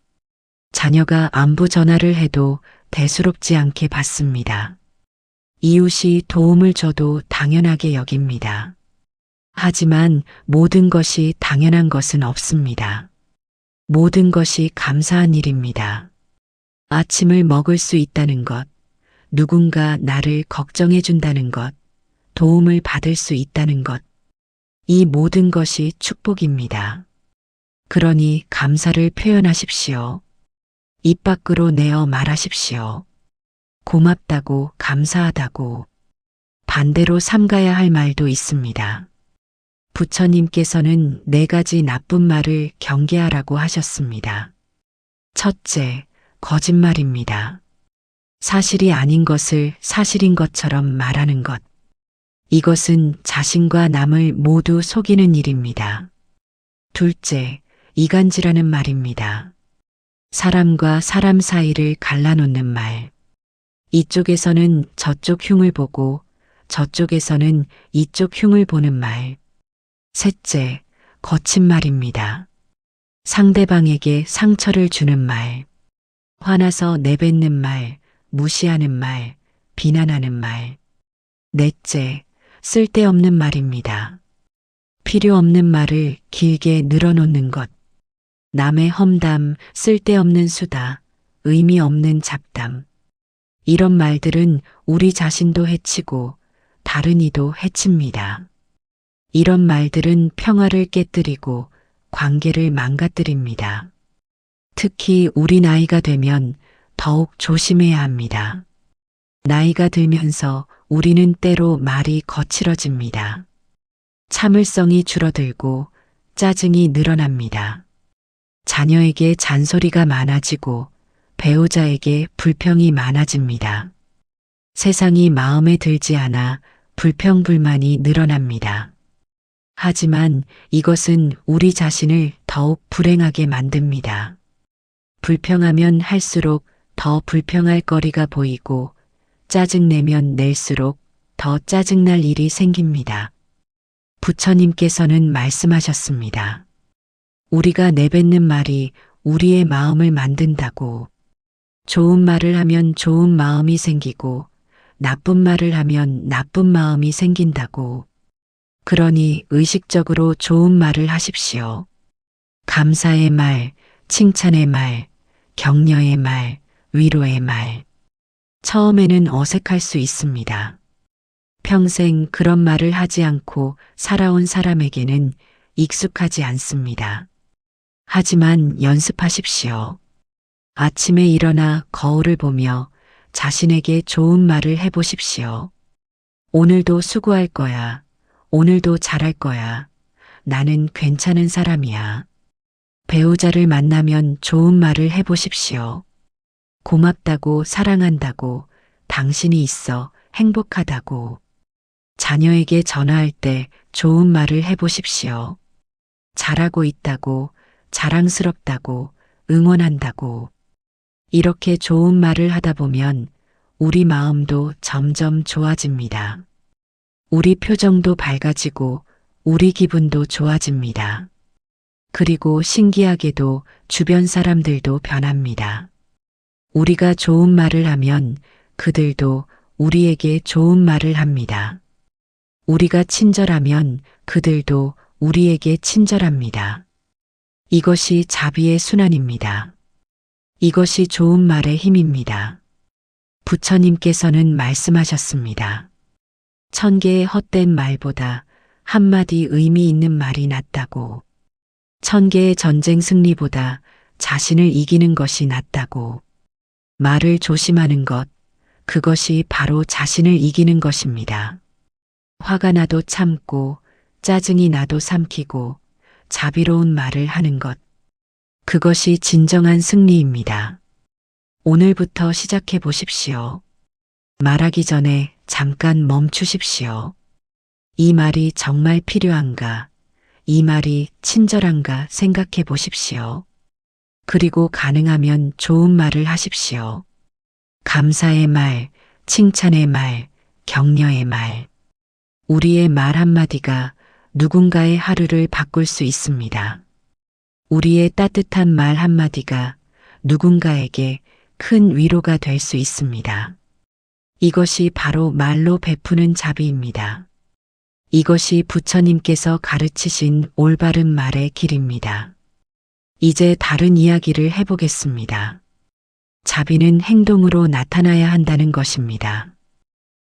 자녀가 안부 전화를 해도 대수롭지 않게 받습니다. 이웃이 도움을 줘도 당연하게 여깁니다. 하지만 모든 것이 당연한 것은 없습니다. 모든 것이 감사한 일입니다. 아침을 먹을 수 있다는 것, 누군가 나를 걱정해 준다는 것, 도움을 받을 수 있다는 것, 이 모든 것이 축복입니다. 그러니 감사를 표현하십시오. 입 밖으로 내어 말하십시오. 고맙다고, 감사하다고. 반대로 삼가야 할 말도 있습니다. 부처님께서는 4가지 나쁜 말을 경계하라고 하셨습니다. 첫째, 거짓말입니다. 사실이 아닌 것을 사실인 것처럼 말하는 것. 이것은 자신과 남을 모두 속이는 일입니다. 둘째, 이간질하는 말입니다. 사람과 사람 사이를 갈라놓는 말. 이쪽에서는 저쪽 흉을 보고 저쪽에서는 이쪽 흉을 보는 말. 셋째, 거친 말입니다. 상대방에게 상처를 주는 말. 화나서 내뱉는 말, 무시하는 말, 비난하는 말. 넷째, 쓸데없는 말입니다. 필요 없는 말을 길게 늘어놓는 것. 남의 험담, 쓸데없는 수다, 의미 없는 잡담. 이런 말들은 우리 자신도 해치고 다른 이도 해칩니다. 이런 말들은 평화를 깨뜨리고 관계를 망가뜨립니다. 특히 우리 나이가 되면 더욱 조심해야 합니다. 나이가 들면서 우리는 때로 말이 거칠어집니다. 참을성이 줄어들고 짜증이 늘어납니다. 자녀에게 잔소리가 많아지고 배우자에게 불평이 많아집니다. 세상이 마음에 들지 않아 불평불만이 늘어납니다. 하지만 이것은 우리 자신을 더욱 불행하게 만듭니다. 불평하면 할수록 더 불평할 거리가 보이고 짜증내면 낼수록 더 짜증날 일이 생깁니다. 부처님께서는 말씀하셨습니다. 우리가 내뱉는 말이 우리의 마음을 만든다고. 좋은 말을 하면 좋은 마음이 생기고 나쁜 말을 하면 나쁜 마음이 생긴다고. 그러니 의식적으로 좋은 말을 하십시오. 감사의 말, 칭찬의 말, 격려의 말, 위로의 말. 처음에는 어색할 수 있습니다. 평생 그런 말을 하지 않고 살아온 사람에게는 익숙하지 않습니다. 하지만 연습하십시오. 아침에 일어나 거울을 보며 자신에게 좋은 말을 해보십시오. 오늘도 수고할 거야. 오늘도 잘할 거야. 나는 괜찮은 사람이야. 배우자를 만나면 좋은 말을 해보십시오. 고맙다고, 사랑한다고, 당신이 있어 행복하다고. 자녀에게 전화할 때 좋은 말을 해보십시오. 잘하고 있다고, 자랑스럽다고, 응원한다고. 이렇게 좋은 말을 하다 보면 우리 마음도 점점 좋아집니다. 우리 표정도 밝아지고 우리 기분도 좋아집니다. 그리고 신기하게도 주변 사람들도 변합니다. 우리가 좋은 말을 하면 그들도 우리에게 좋은 말을 합니다. 우리가 친절하면 그들도 우리에게 친절합니다. 이것이 자비의 순환입니다. 이것이 좋은 말의 힘입니다. 부처님께서는 말씀하셨습니다. 1000개의 헛된 말보다 한마디 의미 있는 말이 낫다고. 1000개의 전쟁 승리보다 자신을 이기는 것이 낫다고. 말을 조심하는 것, 그것이 바로 자신을 이기는 것입니다. 화가 나도 참고, 짜증이 나도 삼키고, 자비로운 말을 하는 것. 그것이 진정한 승리입니다. 오늘부터 시작해 보십시오. 말하기 전에 잠깐 멈추십시오. 이 말이 정말 필요한가? 이 말이 친절한가 생각해 보십시오. 그리고 가능하면 좋은 말을 하십시오. 감사의 말, 칭찬의 말, 격려의 말. 우리의 말 한마디가 누군가의 하루를 바꿀 수 있습니다. 우리의 따뜻한 말 한마디가 누군가에게 큰 위로가 될 수 있습니다. 이것이 바로 말로 베푸는 자비입니다. 이것이 부처님께서 가르치신 올바른 말의 길입니다. 이제 다른 이야기를 해보겠습니다. 자비는 행동으로 나타나야 한다는 것입니다.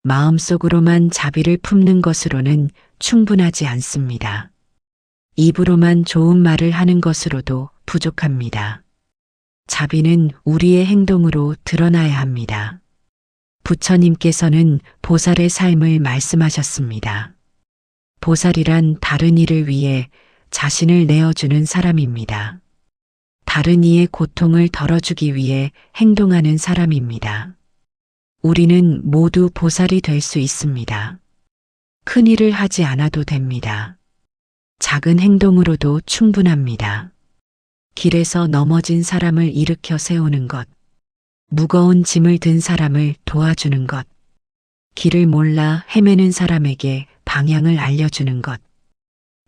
마음속으로만 자비를 품는 것으로는 충분하지 않습니다. 입으로만 좋은 말을 하는 것으로도 부족합니다. 자비는 우리의 행동으로 드러나야 합니다. 부처님께서는 보살의 삶을 말씀하셨습니다. 보살이란 다른 이를 위해 자신을 내어주는 사람입니다. 다른 이의 고통을 덜어주기 위해 행동하는 사람입니다. 우리는 모두 보살이 될 수 있습니다. 큰 일을 하지 않아도 됩니다. 작은 행동으로도 충분합니다. 길에서 넘어진 사람을 일으켜 세우는 것, 무거운 짐을 든 사람을 도와주는 것, 길을 몰라 헤매는 사람에게 방향을 알려주는 것,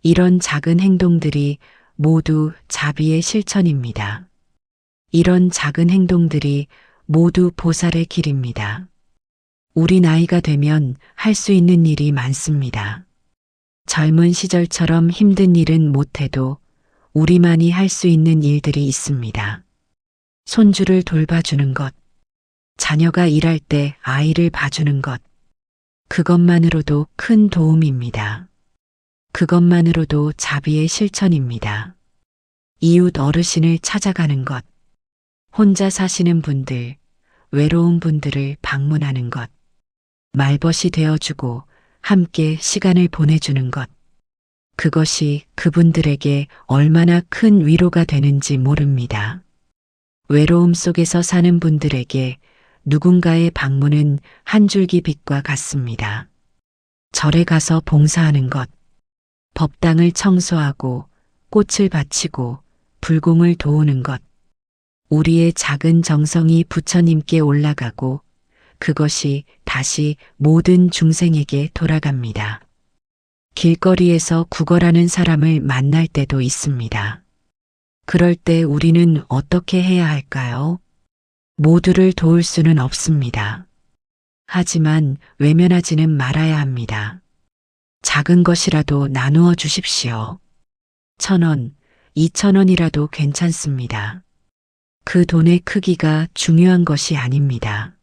이런 작은 행동들이 모두 자비의 실천입니다. 이런 작은 행동들이 모두 보살의 길입니다. 우리 나이가 되면 할 수 있는 일이 많습니다. 젊은 시절처럼 힘든 일은 못해도 우리만이 할 수 있는 일들이 있습니다. 손주를 돌봐주는 것, 자녀가 일할 때 아이를 봐주는 것, 그것만으로도 큰 도움입니다. 그것만으로도 자비의 실천입니다. 이웃 어르신을 찾아가는 것, 혼자 사시는 분들, 외로운 분들을 방문하는 것, 말벗이 되어주고 함께 시간을 보내주는 것, 그것이 그분들에게 얼마나 큰 위로가 되는지 모릅니다. 외로움 속에서 사는 분들에게 누군가의 방문은 한 줄기 빛과 같습니다. 절에 가서 봉사하는 것, 법당을 청소하고 꽃을 바치고 불공을 도우는 것, 우리의 작은 정성이 부처님께 올라가고 그것이 다시 모든 중생에게 돌아갑니다. 길거리에서 구걸하는 사람을 만날 때도 있습니다. 그럴 때 우리는 어떻게 해야 할까요? 모두를 도울 수는 없습니다. 하지만 외면하지는 말아야 합니다. 작은 것이라도 나누어 주십시오. 1000원, 2000원이라도 괜찮습니다. 그 돈의 크기가 중요한 것이 아닙니다.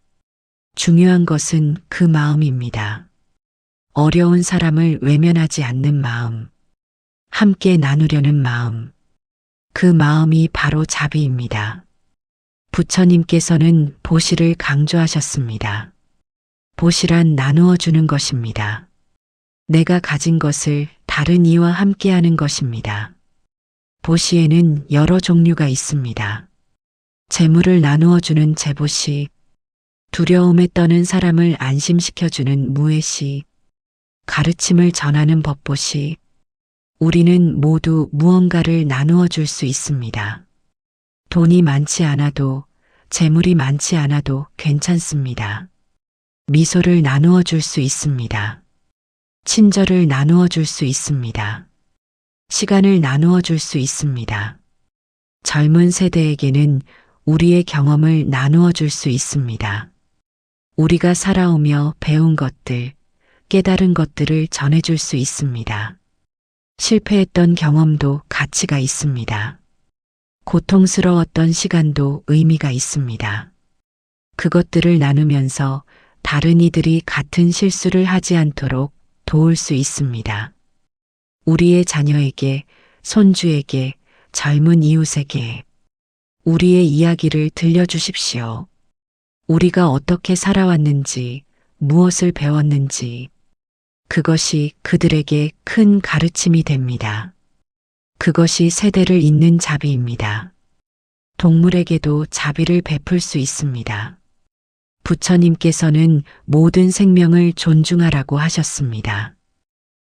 중요한 것은 그 마음입니다. 어려운 사람을 외면하지 않는 마음, 함께 나누려는 마음, 그 마음이 바로 자비입니다. 부처님께서는 보시를 강조하셨습니다. 보시란 나누어 주는 것입니다. 내가 가진 것을 다른 이와 함께하는 것입니다. 보시에는 여러 종류가 있습니다. 재물을 나누어 주는 재보시, 두려움에 떠는 사람을 안심시켜주는 무해시, 가르침을 전하는 법보시, 우리는 모두 무언가를 나누어 줄 수 있습니다. 돈이 많지 않아도, 재물이 많지 않아도 괜찮습니다. 미소를 나누어 줄 수 있습니다. 친절을 나누어 줄 수 있습니다. 시간을 나누어 줄 수 있습니다. 젊은 세대에게는 우리의 경험을 나누어 줄 수 있습니다. 우리가 살아오며 배운 것들, 깨달은 것들을 전해줄 수 있습니다. 실패했던 경험도 가치가 있습니다. 고통스러웠던 시간도 의미가 있습니다. 그것들을 나누면서 다른 이들이 같은 실수를 하지 않도록 도울 수 있습니다. 우리의 자녀에게, 손주에게, 젊은 이웃에게 우리의 이야기를 들려주십시오. 우리가 어떻게 살아왔는지, 무엇을 배웠는지, 그것이 그들에게 큰 가르침이 됩니다. 그것이 세대를 잇는 자비입니다. 동물에게도 자비를 베풀 수 있습니다. 부처님께서는 모든 생명을 존중하라고 하셨습니다.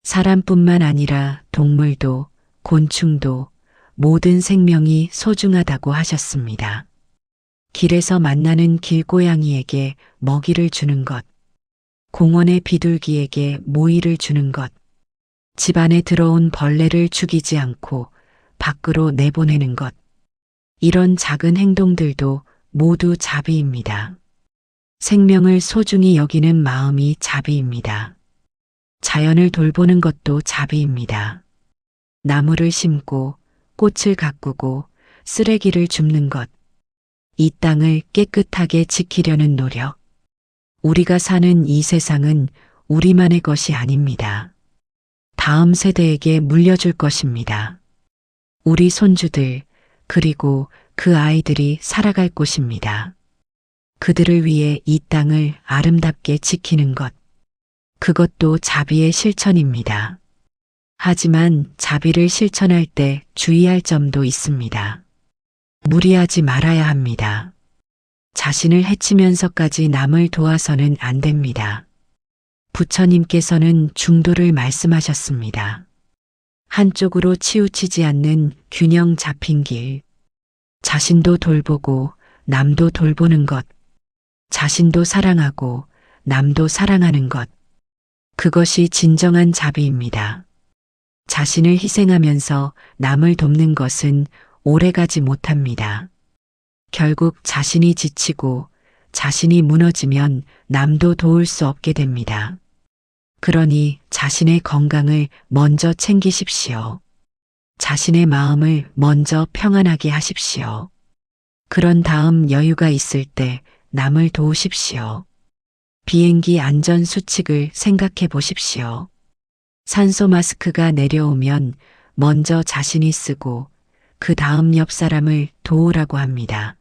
사람뿐만 아니라 동물도, 곤충도, 모든 생명이 소중하다고 하셨습니다. 길에서 만나는 길고양이에게 먹이를 주는 것, 공원의 비둘기에게 모이를 주는 것, 집 안에 들어온 벌레를 죽이지 않고 밖으로 내보내는 것, 이런 작은 행동들도 모두 자비입니다. 생명을 소중히 여기는 마음이 자비입니다. 자연을 돌보는 것도 자비입니다. 나무를 심고 꽃을 가꾸고 쓰레기를 줍는 것, 이 땅을 깨끗하게 지키려는 노력. 우리가 사는 이 세상은 우리만의 것이 아닙니다. 다음 세대에게 물려줄 것입니다. 우리 손주들, 그리고 그 아이들이 살아갈 곳입니다. 그들을 위해 이 땅을 아름답게 지키는 것, 그것도 자비의 실천입니다. 하지만 자비를 실천할 때 주의할 점도 있습니다. 무리하지 말아야 합니다. 자신을 해치면서까지 남을 도와서는 안 됩니다. 부처님께서는 중도를 말씀하셨습니다. 한쪽으로 치우치지 않는 균형 잡힌 길, 자신도 돌보고 남도 돌보는 것, 자신도 사랑하고 남도 사랑하는 것, 그것이 진정한 자비입니다. 자신을 희생하면서 남을 돕는 것은 오래가지 못합니다. 결국 자신이 지치고 자신이 무너지면 남도 도울 수 없게 됩니다. 그러니 자신의 건강을 먼저 챙기십시오. 자신의 마음을 먼저 평안하게 하십시오. 그런 다음 여유가 있을 때 남을 도우십시오. 비행기 안전 수칙을 생각해 보십시오. 산소 마스크가 내려오면 먼저 자신이 쓰고 그 다음 옆 사람을 도우라고 합니다.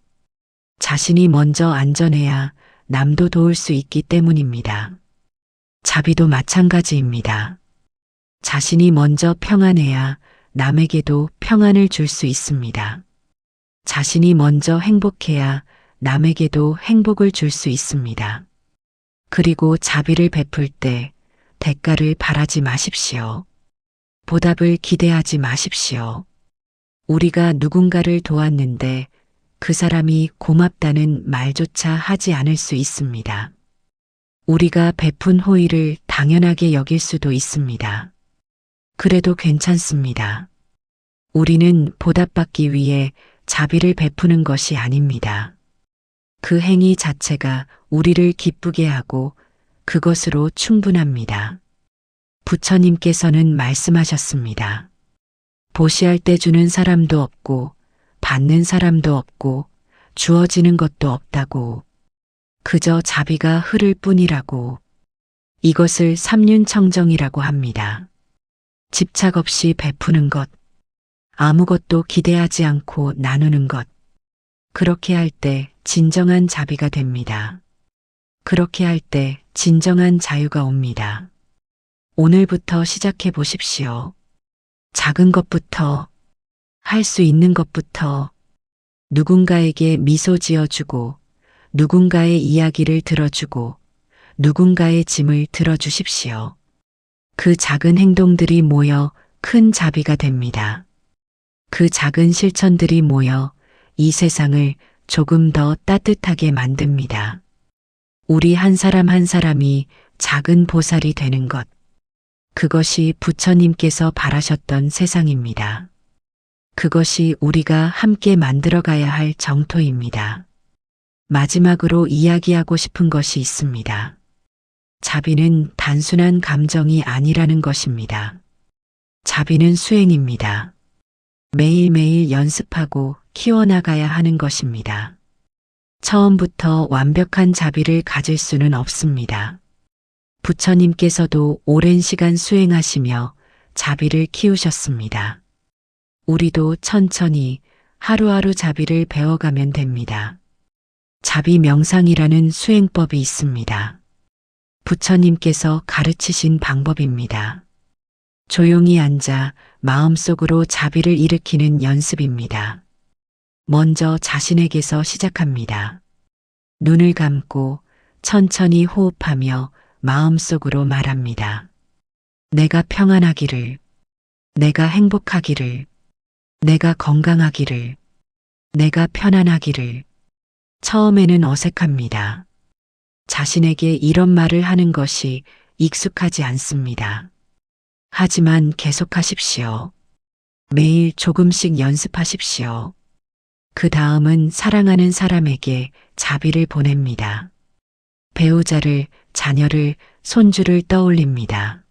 자신이 먼저 안전해야 남도 도울 수 있기 때문입니다. 자비도 마찬가지입니다. 자신이 먼저 평안해야 남에게도 평안을 줄 수 있습니다. 자신이 먼저 행복해야 남에게도 행복을 줄 수 있습니다. 그리고 자비를 베풀 때 대가를 바라지 마십시오. 보답을 기대하지 마십시오. 우리가 누군가를 도왔는데 그 사람이 고맙다는 말조차 하지 않을 수 있습니다. 우리가 베푼 호의를 당연하게 여길 수도 있습니다. 그래도 괜찮습니다. 우리는 보답받기 위해 자비를 베푸는 것이 아닙니다. 그 행위 자체가 우리를 기쁘게 하고 그것으로 충분합니다. 부처님께서는 말씀하셨습니다. 보시할 때 주는 사람도 없고 받는 사람도 없고 주어지는 것도 없다고. 그저 자비가 흐를 뿐이라고. 이것을 삼륜청정이라고 합니다. 집착 없이 베푸는 것, 아무것도 기대하지 않고 나누는 것. 그렇게 할 때 진정한 자비가 됩니다. 그렇게 할 때 진정한 자유가 옵니다. 오늘부터 시작해 보십시오. 작은 것부터, 할 수 있는 것부터, 누군가에게 미소 지어주고, 누군가의 이야기를 들어주고, 누군가의 짐을 들어주십시오. 그 작은 행동들이 모여 큰 자비가 됩니다. 그 작은 실천들이 모여 이 세상을 조금 더 따뜻하게 만듭니다. 우리 한 사람 한 사람이 작은 보살이 되는 것, 그것이 부처님께서 바라셨던 세상입니다. 그것이 우리가 함께 만들어가야 할 정토입니다. 마지막으로 이야기하고 싶은 것이 있습니다. 자비는 단순한 감정이 아니라는 것입니다. 자비는 수행입니다. 매일매일 연습하고 키워나가야 하는 것입니다. 처음부터 완벽한 자비를 가질 수는 없습니다. 부처님께서도 오랜 시간 수행하시며 자비를 키우셨습니다. 우리도 천천히 하루하루 자비를 배워가면 됩니다. 자비 명상이라는 수행법이 있습니다. 부처님께서 가르치신 방법입니다. 조용히 앉아 마음속으로 자비를 일으키는 연습입니다. 먼저 자신에게서 시작합니다. 눈을 감고 천천히 호흡하며 마음속으로 말합니다. 내가 평안하기를, 내가 행복하기를, 내가 건강하기를, 내가 편안하기를. 처음에는 어색합니다. 자신에게 이런 말을 하는 것이 익숙하지 않습니다. 하지만 계속하십시오. 매일 조금씩 연습하십시오. 그 다음은 사랑하는 사람에게 자비를 보냅니다. 배우자를, 자녀를, 손주를 떠올립니다.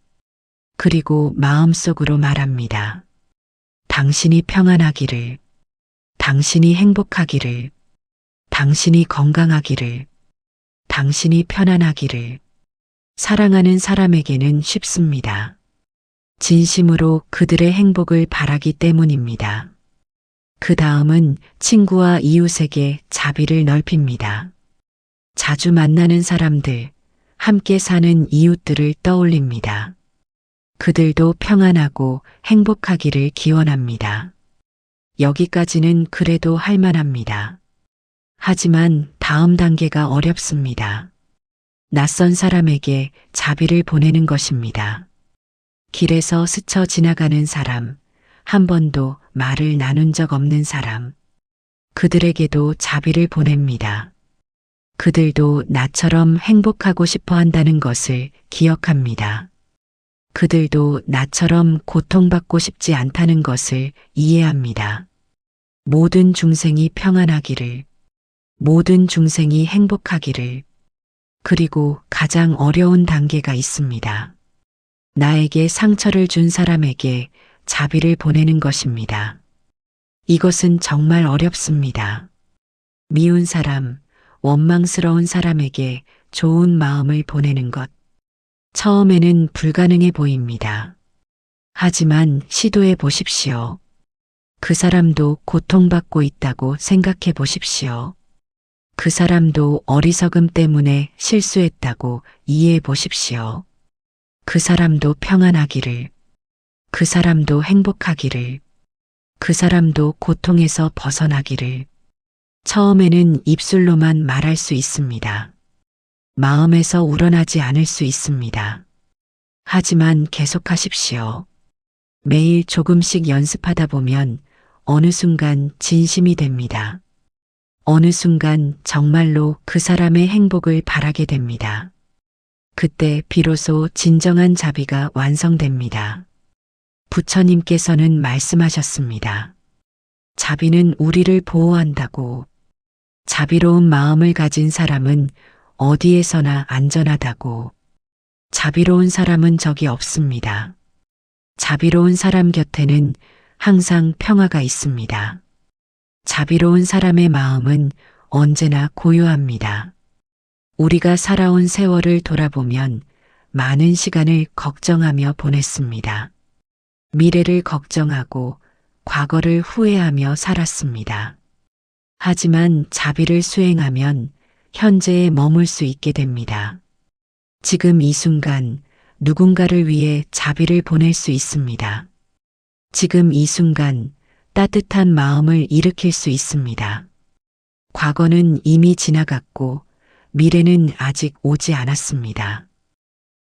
그리고 마음속으로 말합니다. 당신이 평안하기를, 당신이 행복하기를, 당신이 건강하기를, 당신이 편안하기를. 사랑하는 사람에게는 쉽습니다. 진심으로 그들의 행복을 바라기 때문입니다. 그 다음은 친구와 이웃에게 자비를 넓힙니다. 자주 만나는 사람들, 함께 사는 이웃들을 떠올립니다. 그들도 평안하고 행복하기를 기원합니다. 여기까지는 그래도 할 만합니다. 하지만 다음 단계가 어렵습니다. 낯선 사람에게 자비를 보내는 것입니다. 길에서 스쳐 지나가는 사람, 한 번도 말을 나눈 적 없는 사람, 그들에게도 자비를 보냅니다. 그들도 나처럼 행복하고 싶어 한다는 것을 기억합니다. 그들도 나처럼 고통받고 싶지 않다는 것을 이해합니다. 모든 중생이 평안하기를, 모든 중생이 행복하기를. 그리고 가장 어려운 단계가 있습니다. 나에게 상처를 준 사람에게 자비를 보내는 것입니다. 이것은 정말 어렵습니다. 미운 사람, 원망스러운 사람에게 좋은 마음을 보내는 것. 처음에는 불가능해 보입니다. 하지만 시도해 보십시오. 그 사람도 고통받고 있다고 생각해 보십시오. 그 사람도 어리석음 때문에 실수했다고 이해해 보십시오. 그 사람도 평안하기를, 그 사람도 행복하기를, 그 사람도 고통에서 벗어나기를. 처음에는 입술로만 말할 수 있습니다. 마음에서 우러나지 않을 수 있습니다. 하지만 계속하십시오. 매일 조금씩 연습하다 보면 어느 순간 진심이 됩니다. 어느 순간 정말로 그 사람의 행복을 바라게 됩니다. 그때 비로소 진정한 자비가 완성됩니다. 부처님께서는 말씀하셨습니다. 자비는 우리를 보호한다고. 자비로운 마음을 가진 사람은 어디에서나 안전하다고. 자비로운 사람은 적이 없습니다. 자비로운 사람 곁에는 항상 평화가 있습니다. 자비로운 사람의 마음은 언제나 고요합니다. 우리가 살아온 세월을 돌아보면 많은 시간을 걱정하며 보냈습니다. 미래를 걱정하고 과거를 후회하며 살았습니다. 하지만 자비를 수행하면 현재에 머물 수 있게 됩니다. 지금 이 순간 누군가를 위해 자비를 보낼 수 있습니다. 지금 이 순간 따뜻한 마음을 일으킬 수 있습니다. 과거는 이미 지나갔고 미래는 아직 오지 않았습니다.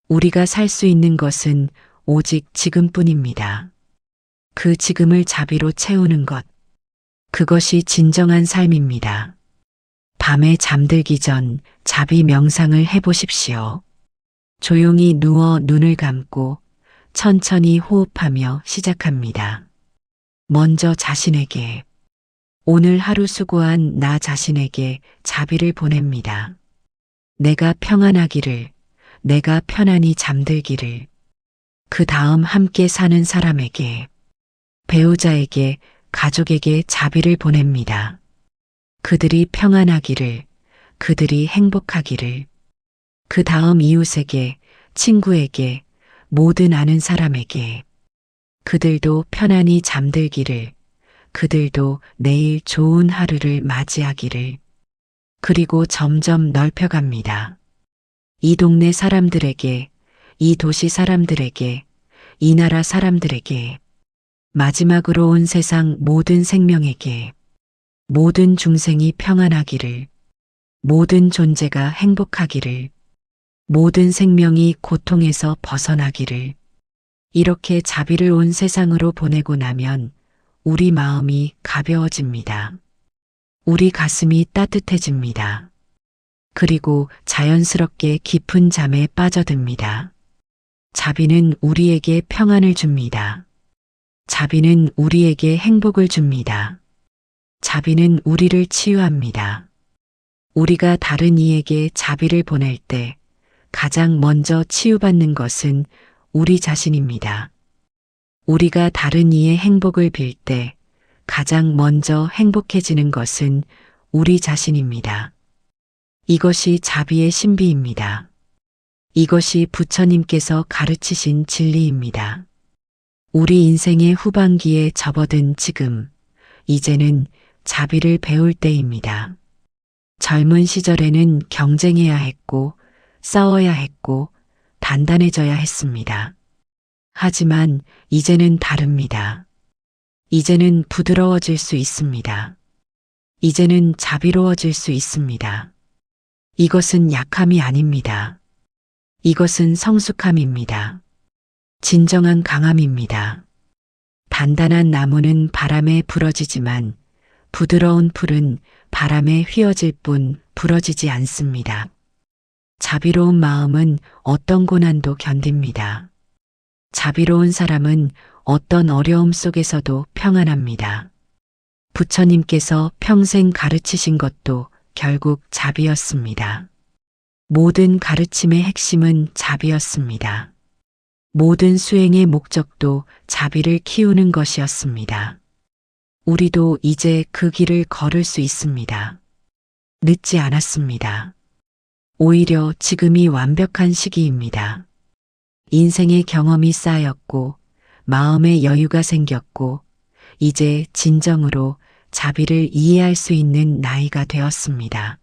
우리가 살 수 있는 것은 오직 지금뿐입니다. 그 지금을 자비로 채우는 것, 그것이 진정한 삶입니다. 밤에 잠들기 전 자비 명상을 해보십시오. 조용히 누워 눈을 감고 천천히 호흡하며 시작합니다. 먼저 자신에게, 오늘 하루 수고한 나 자신에게 자비를 보냅니다. 내가 평안하기를, 내가 편안히 잠들기를. 그 다음 함께 사는 사람에게, 배우자에게, 가족에게 자비를 보냅니다. 그들이 평안하기를, 그들이 행복하기를. 그 다음 이웃에게, 친구에게, 모든 아는 사람에게. 그들도 편안히 잠들기를, 그들도 내일 좋은 하루를 맞이하기를. 그리고 점점 넓혀갑니다. 이 동네 사람들에게, 이 도시 사람들에게, 이 나라 사람들에게, 마지막으로 온 세상 모든 생명에게, 모든 중생이 평안하기를, 모든 존재가 행복하기를, 모든 생명이 고통에서 벗어나기를. 이렇게 자비를 온 세상으로 보내고 나면 우리 마음이 가벼워집니다. 우리 가슴이 따뜻해집니다. 그리고 자연스럽게 깊은 잠에 빠져듭니다. 자비는 우리에게 평안을 줍니다. 자비는 우리에게 행복을 줍니다. 자비는 우리를 치유합니다. 우리가 다른 이에게 자비를 보낼 때 가장 먼저 치유받는 것은 우리 자신입니다. 우리가 다른 이의 행복을 빌 때 가장 먼저 행복해지는 것은 우리 자신입니다. 이것이 자비의 신비입니다. 이것이 부처님께서 가르치신 진리입니다. 우리 인생의 후반기에 접어든 지금, 이제는 자비를 배울 때입니다. 젊은 시절에는 경쟁해야 했고, 싸워야 했고, 단단해져야 했습니다. 하지만 이제는 다릅니다. 이제는 부드러워질 수 있습니다. 이제는 자비로워질 수 있습니다. 이것은 약함이 아닙니다. 이것은 성숙함입니다. 진정한 강함입니다. 단단한 나무는 바람에 부러지지만 부드러운 풀은 바람에 휘어질 뿐 부러지지 않습니다. 자비로운 마음은 어떤 고난도 견딥니다. 자비로운 사람은 어떤 어려움 속에서도 평안합니다. 부처님께서 평생 가르치신 것도 결국 자비였습니다. 모든 가르침의 핵심은 자비였습니다. 모든 수행의 목적도 자비를 키우는 것이었습니다. 우리도 이제 그 길을 걸을 수 있습니다. 늦지 않았습니다. 오히려 지금이 완벽한 시기입니다. 인생의 경험이 쌓였고 마음의 여유가 생겼고 이제 진정으로 자비를 이해할 수 있는 나이가 되었습니다.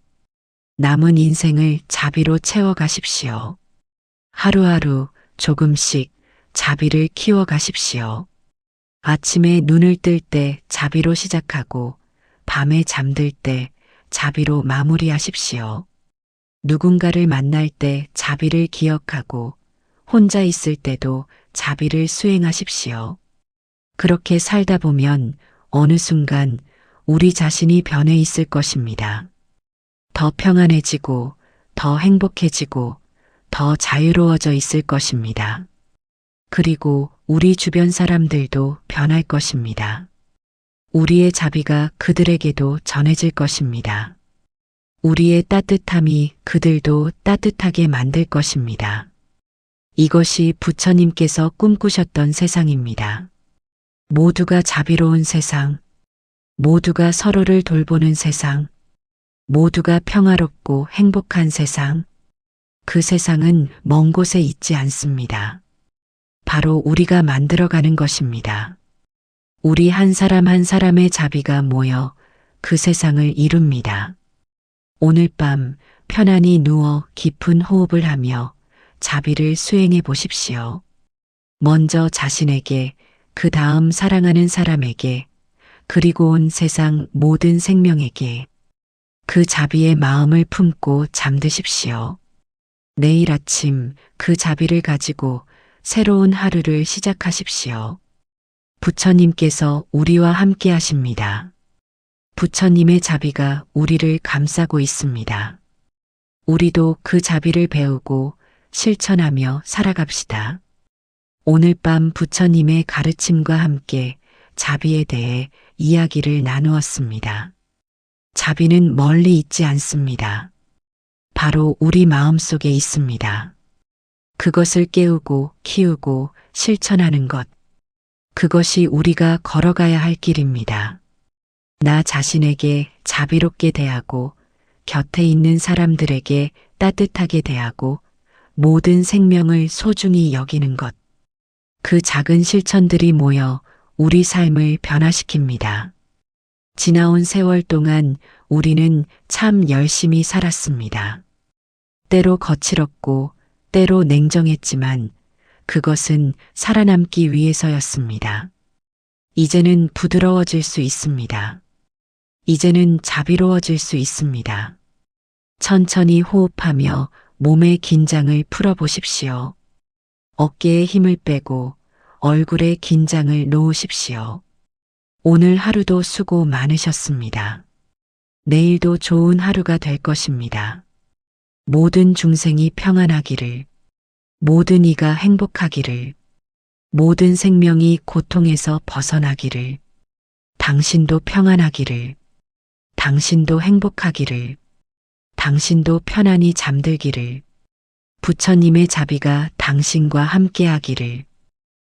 남은 인생을 자비로 채워가십시오. 하루하루 조금씩 자비를 키워가십시오. 아침에 눈을 뜰 때 자비로 시작하고 밤에 잠들 때 자비로 마무리하십시오. 누군가를 만날 때 자비를 기억하고 혼자 있을 때도 자비를 수행하십시오. 그렇게 살다 보면 어느 순간 우리 자신이 변해 있을 것입니다. 더 평안해지고 더 행복해지고 더 자유로워져 있을 것입니다. 그리고 우리 주변 사람들도 변할 것입니다. 우리의 자비가 그들에게도 전해질 것입니다. 우리의 따뜻함이 그들도 따뜻하게 만들 것입니다. 이것이 부처님께서 꿈꾸셨던 세상입니다. 모두가 자비로운 세상, 모두가 서로를 돌보는 세상, 모두가 평화롭고 행복한 세상. 그 세상은 먼 곳에 있지 않습니다. 바로 우리가 만들어가는 것입니다. 우리 한 사람 한 사람의 자비가 모여 그 세상을 이룹니다. 오늘 밤 편안히 누워 깊은 호흡을 하며 자비를 수행해 보십시오. 먼저 자신에게, 그 다음 사랑하는 사람에게, 그리고 온 세상 모든 생명에게 그 자비의 마음을 품고 잠드십시오. 내일 아침 그 자비를 가지고 새로운 하루를 시작하십시오. 부처님께서 우리와 함께 하십니다. 부처님의 자비가 우리를 감싸고 있습니다. 우리도 그 자비를 배우고 실천하며 살아갑시다. 오늘 밤 부처님의 가르침과 함께 자비에 대해 이야기를 나누었습니다. 자비는 멀리 있지 않습니다. 바로 우리 마음속에 있습니다. 그것을 깨우고 키우고 실천하는 것. 그것이 우리가 걸어가야 할 길입니다. 나 자신에게 자비롭게 대하고 곁에 있는 사람들에게 따뜻하게 대하고 모든 생명을 소중히 여기는 것. 그 작은 실천들이 모여 우리 삶을 변화시킵니다. 지나온 세월 동안 우리는 참 열심히 살았습니다. 때로 거칠었고 때로 냉정했지만 그것은 살아남기 위해서였습니다. 이제는 부드러워질 수 있습니다. 이제는 자비로워질 수 있습니다. 천천히 호흡하며 몸의 긴장을 풀어보십시오. 어깨에 힘을 빼고 얼굴에 긴장을 놓으십시오. 오늘 하루도 수고 많으셨습니다. 내일도 좋은 하루가 될 것입니다. 모든 중생이 평안하기를, 모든 이가 행복하기를, 모든 생명이 고통에서 벗어나기를, 당신도 평안하기를, 당신도 행복하기를, 당신도 편안히 잠들기를, 부처님의 자비가 당신과 함께하기를,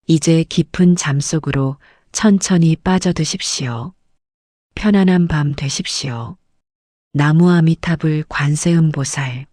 이제 깊은 잠속으로 천천히 빠져드십시오. 편안한 밤 되십시오. 나무 아미타불 관세음보살